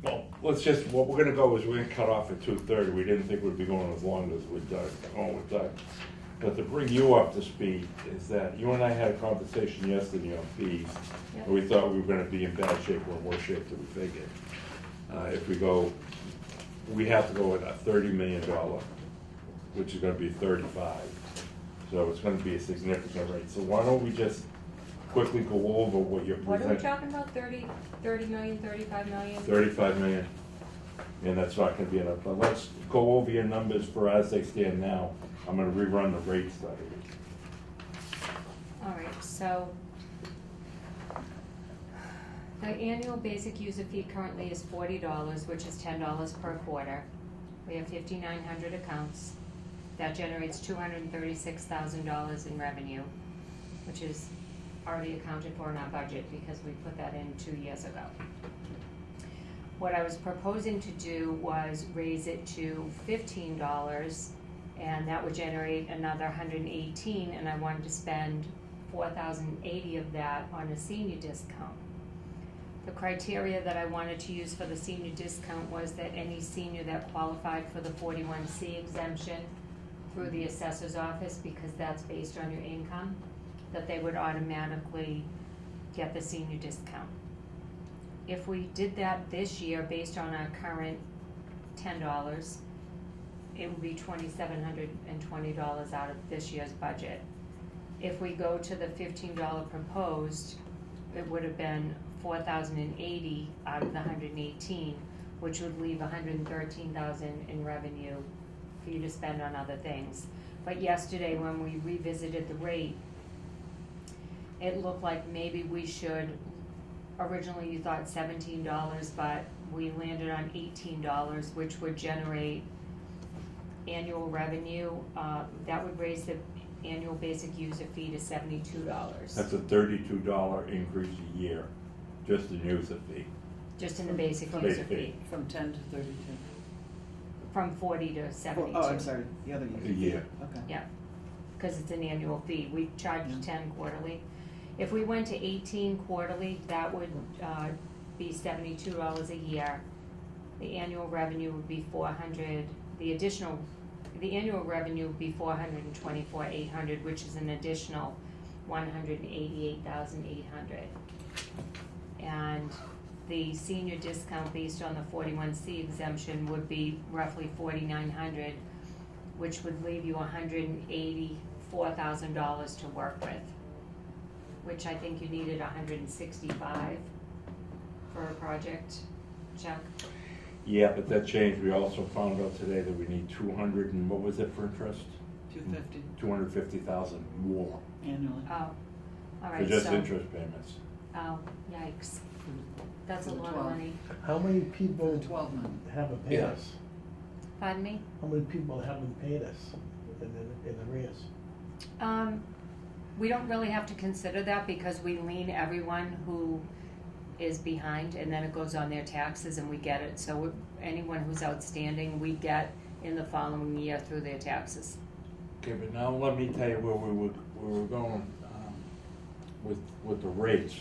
A: well, what we're gonna go is we're gonna cut off at 2:30. We didn't think we'd be going as long as we've done. But to bring you up to speed is that you and I had a conversation yesterday on fees.
C: Yep.
A: And we thought we were gonna be in bad shape or worse shape than we figured. If we have to go with a $30 million, which is gonna be 35. So it's gonna be a significant rate. So why don't we just quickly go over what you're
L: What are we
A: presenting?
L: talking about, 30 million, 35 million?
A: 35 million, and that's not gonna be enough, but let's go over your numbers for as they stand now. I'm gonna rerun the rate study.
L: All right, so the annual basic user fee currently is $40, which is $10 per quarter. We have 5,900 accounts. That generates $236,000 in revenue, which is already accounted for in our budget because we put that in 2 years ago. What I was proposing to do was raise it to $15, and that would generate another 118, and I wanted to spend 4,080 of that on a senior discount. The criteria that I wanted to use for the senior discount was that any senior that qualified for the 41C exemption through the assessor's office, because that's based on your income, that they would automatically get the senior discount. If we did that this year based on our current $10, it would be $2,720 out of this year's budget. If we go to the $15 proposed, it would have been 4,080 out of the 118, which would leave 113,000 in revenue for you to spend on other things. But yesterday, when we revisited the rate, it looked like maybe we should, originally you thought $17, but we landed on $18, which would generate annual revenue. That would raise the annual basic user fee to $72.
A: That's a $32 increase a year, just in user fee.
L: Just in the basic
A: Basic
L: user
A: fee.
L: fee,
H: From 10 to 32.
L: from 40 to 72.
H: Oh, I'm sorry, the other
A: A
H: year.
A: year.
H: Okay.
L: Yeah, because it's an annual fee. We charge 10 quarterly. If we went to 18 quarterly, that would be $72 a year. The annual revenue would be 400, the additional the annual revenue would be $424,800, which is an additional $188,800. And the senior discount based on the 41C exemption would be roughly $4,900, which would leave you $184,000 to work with, which I think you needed $165 for a project, Chuck?
A: Yeah, but that changed. We also found out today that we need 200 and what was it for interest?
H: 250
A: 250,000 more
H: annually.
L: Oh, all
A: for
L: right,
A: just
L: so,
A: interest payments.
L: oh, yikes. That's a
H: For the
L: lot of
H: 12.
L: money.
B: How many people
H: 12 months.
B: haven't paid
A: Yeah.
B: us?
L: Pardon me?
B: How many people haven't paid us in arrears?
L: We don't really have to consider that because we lien everyone who is behind and then it goes on their taxes and we get it. So anyone who's outstanding, we get in the following year through their taxes.
A: Okay, but now let me tell you where we were going with the rates.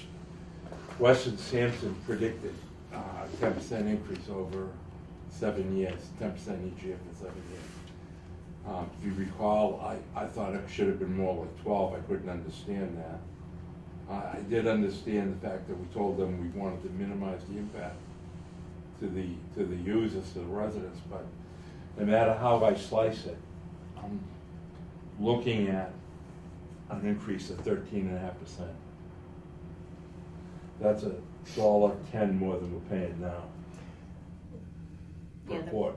A: Weston Sampson predicted 10% increase over 7 years, 10% each year for 7 years. If you recall, I thought it should have been more like 12. I couldn't understand that. I did understand the fact that we told them we wanted to minimize the impact to the users, to the residents, but no matter how I slice it, I'm looking at an increase of 13.5%. That's $1.10 more than we're paying now
L: Yeah,
A: per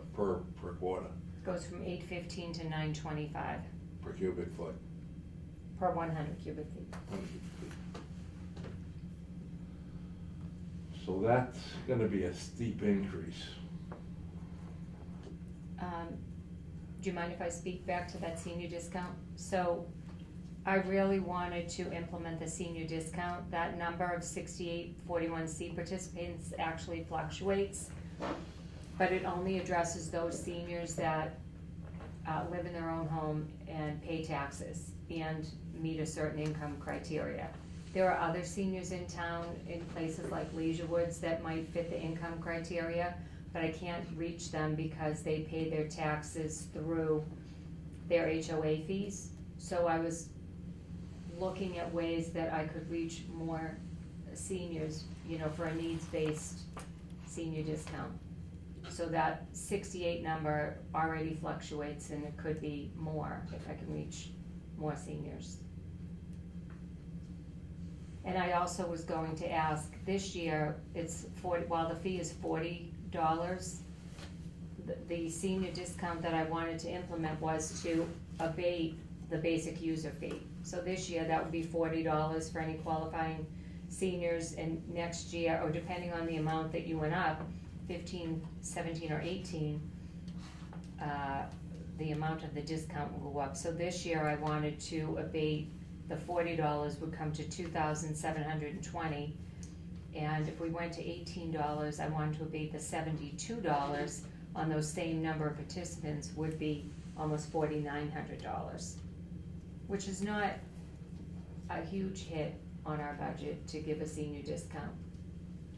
A: quarter,
L: Goes from $8.15 to $9.25
A: per cubic foot.
L: per 100 cubic feet.
A: So that's gonna be a steep increase.
L: Do you mind if I speak back to that senior discount? So I really wanted to implement the senior discount. That number of 6841C participants actually fluctuates, but it only addresses those seniors that live in their own home and pay taxes and meet a certain income criteria. There are other seniors in town in places like Leisure Woods that might fit the income criteria, but I can't reach them because they pay their taxes through their HOA fees. So I was looking at ways that I could reach more seniors, for a needs-based senior discount. So that 68 number already fluctuates and it could be more if I can reach more seniors. And I also was going to ask, this year, it's 40, while the fee is $40, the senior discount that I wanted to implement was to abate the basic user fee. So this year, that would be $40 for any qualifying seniors, and next year, or depending on the amount that you went up, 15, 17, or 18, the amount of the discount will go up. So this year, I wanted to abate the $40 would come to $2,720, and if we went to $18, I wanted to abate the $72 on those same number of participants would be almost $4,900, which is not a huge hit on our budget to give a senior discount,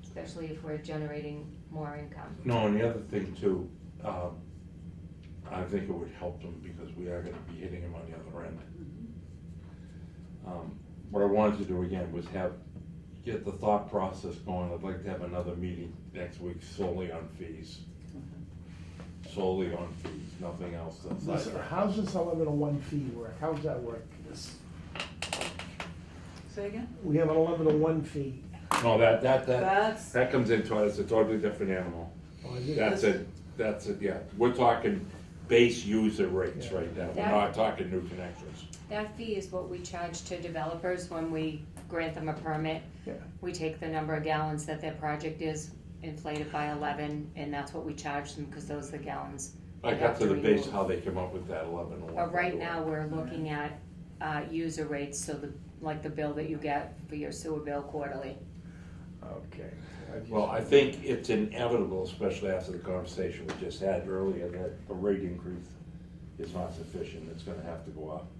L: especially if we're generating more income.
A: No, and the other thing too, I think it would help them because we are gonna be hitting them on the other end. What I wanted to do again was get the thought process going. I'd like to have another meeting next week solely on fees. Solely on fees, nothing else.
B: How's this 1101 fee work? How's that work?
H: Say again?
B: We have an 1101 fee.
A: No,
H: That's,
A: that comes into it, it's a totally different animal.
B: Oh, is it?
A: That's it, yeah. We're talking base user rates right now. We're
L: That-
A: not talking new connections.
L: That fee is what we charge to developers when we grant them a permit.
B: Yeah.
L: We take the number of gallons that their project is, inflate it by 11, and that's what we charge them, because those are the gallons.
A: I
L: they
A: got
L: have
A: to the base
L: remove.
A: how they come up with that 1101.
L: But right now, we're looking at user rates, so like the bill that you get for your sewer bill quarterly.
B: Okay.
A: Well, I think it's inevitable, especially after the conversation we just had earlier, that the rate increase is not sufficient. It's gonna have to go up.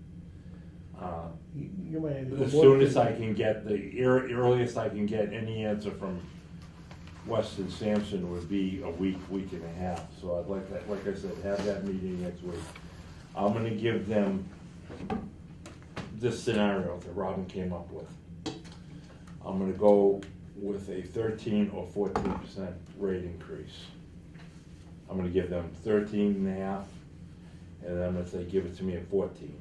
B: You might.
A: As soon as I can get, the earliest I can get any answer from Weston Sampson would be a week and a half. So I'd like that, like I said, have that meeting next week. I'm gonna give them this scenario that Robin came up with. I'm gonna go with a 13 or 14% rate increase. I'm gonna give them 13.5, and then I'm gonna say, give it to me at 14%.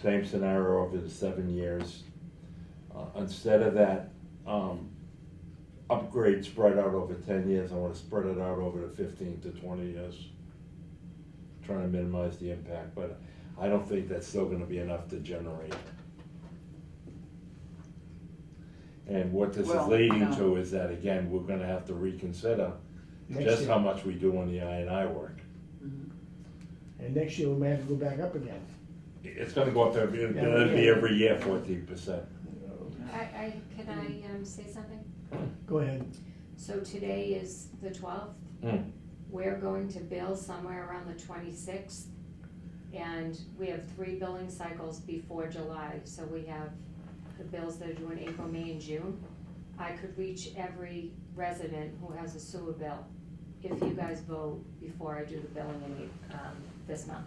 A: Same scenario over the 7 years. Instead of that upgrade spread out over 10 years, I wanna spread it out over the 15 to 20 years. Trying to minimize the impact, but I don't think that's still gonna be enough to generate. And what this is
H: Well,
A: leading
H: no.
A: to is that, again, we're gonna have to reconsider
B: Next
A: just
B: year.
A: how much we do on the I&I work.
B: And next year we may have to go back up again.
A: It's gonna go up every,
B: Yeah,
A: it'll be
B: yeah.
A: every year 14%.
L: Can I say something?
B: Go ahead.
L: So today is the 12th.
A: Mm.
L: We're going to bill somewhere around the 26th. And we have 3 billing cycles before July. So we have the bills that are due in April, May, and June. I could reach every resident who has a sewer bill if you guys vote before I do the billing in this month.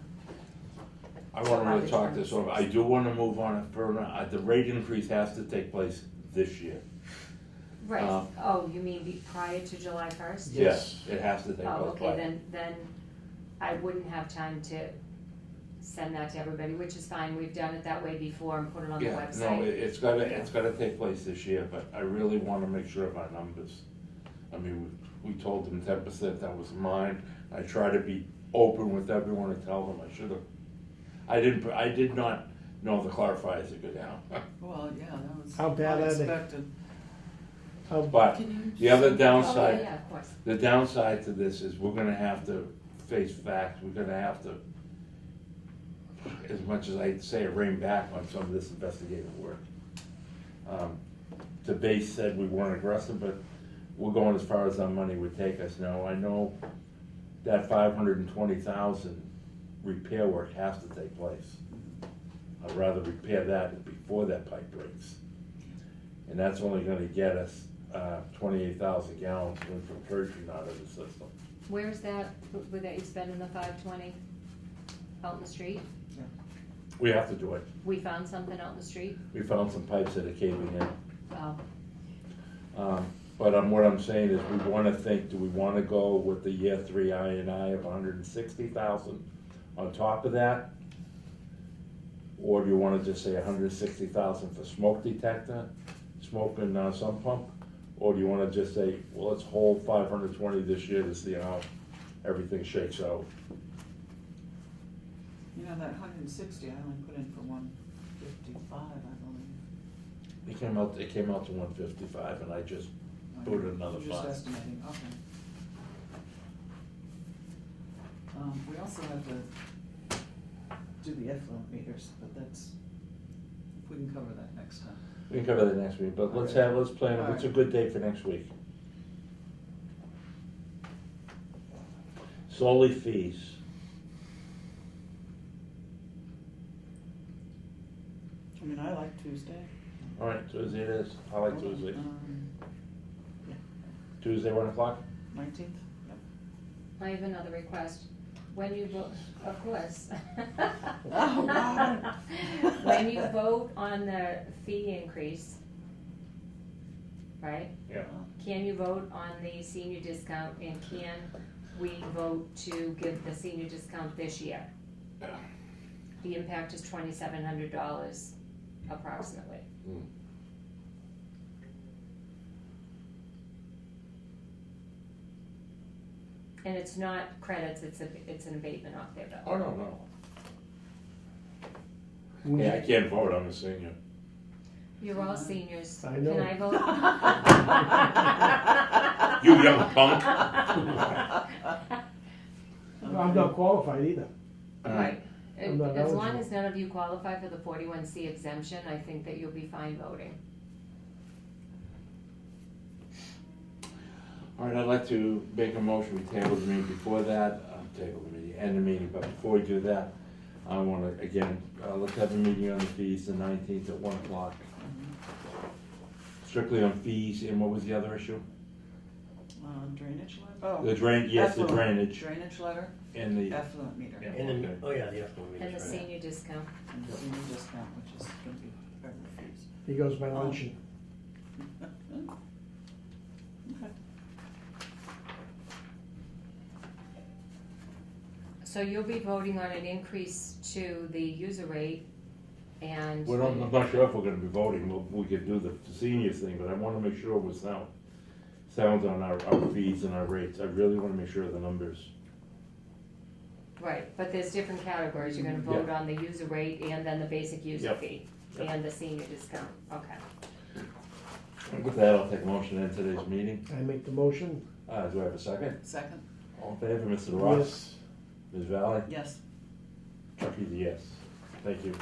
A: I wanna really talk this over. I do wanna move on it further. The rate increase has to take place this year.
L: Right, oh, you mean prior to July 1st?
A: Yes, it has to take place.
L: Oh, okay,
A: by-
L: then I wouldn't have time to send that to everybody, which is fine, we've done it that way before and put it on the
A: Yeah,
L: website.
A: no, it's gotta take place this year, but I really wanna make sure of our numbers. I mean, we told them 10%, that was mine. I try to be open with everyone and tell them I should've. I did not know the clarifiers would go down.
H: Well, yeah, that was
B: How bad are they?
H: unexpected.
A: But
H: Can you
A: the other
H: send-
L: Oh,
A: downside,
L: yeah, of course.
A: the downside to this is we're gonna have to face facts, we're gonna have to, as much as I say, rein back on some of this investigative work. The base said we weren't aggressive, but we're going as far as our money would take us now. I know that 520,000 repair work has to take place. I'd rather repair that before that pipe breaks. And that's only gonna get us 28,000 gallons of infiltration out of the system.
L: Where's that, where that you spending the 520? Out in the street?
A: We have to do it.
L: We found something out in the street?
A: We found some pipes that are caving in.
L: Oh,
A: But what I'm saying is we wanna think, do we wanna go with the year 3 I&I of 160,000 on top of that? Or do you wanna just say 160,000 for smoke detector, smoke and sump pump? Or do you wanna just say, well, let's hold 520 this year to see how everything shakes out?
H: You know, that 160, I only put in for 155, I believe.
A: It came out to 155 and I just put another
H: You're just
A: 5.
H: estimating, okay. We also have to do the effluent meters, but that's, we can cover that next time.
A: We can cover that next week, but let's plan,
H: All
A: what's a
H: right.
A: good date for next week? Solely fees.
H: I mean, I like Tuesday.
A: All right, Tuesday it is. I like Tuesday.
H: Yeah,
A: Tuesday, 1 o'clock?
H: 19th, yep.
L: I have another request. When you vote, of course.
H: Oh, God.
L: When you vote on the fee increase, right?
A: Yeah.
L: Can you vote on the senior discount, and can we vote to give the senior discount this year? The impact is $2,700 approximately.
A: Mm.
L: And it's not credits, it's an abatement off their bill.
A: Oh, no. Yeah, I can't vote, I'm a senior.
L: You're all seniors.
B: I know.
L: Can I vote?
A: You young punk.
B: I'm not qualified either.
L: Right.
B: I'm not
L: As long
B: eligible.
L: as none of you qualify for the 41C exemption, I think that you'll be fine voting.
A: All right, I'd like to make a motion, we table the meeting before that, end the meeting, but before we do that, I wanna, again, let's have a meeting on the fees, the 19th at 1 o'clock. Strictly on fees, and what was the other issue?
H: Drainage letter?
A: The
H: Oh,
A: drain, yes, the
H: effluent.
A: drainage
H: Drainage letter,
A: and the,
H: effluent meter.
A: Yeah.
M: And then, oh yeah, the effluent
L: And the
M: meters, right.
L: senior discount.
H: And the senior discount, which is gonna be very fees.
B: He goes by luncheon.
H: Okay.
L: So you'll be voting on an increase to the user rate and.
A: I'm not sure if we're gonna be voting, we could do the seniors thing, but I wanna make sure we're sound on our fees and our rates. I really wanna make sure of the numbers.
L: Right, but there's different categories, you're gonna vote on the user rate and then the basic user
A: Yep.
L: fee
A: Yep.
L: and the senior discount, okay.
A: With that, I'll take a motion in today's meeting.
B: I make the motion.
A: Do I have a second?
H: Second,
A: All in favor, Mr. Ross?
B: Yes.
A: Ms. Valley?
H: yes.
A: Chucky's a yes. Thank you.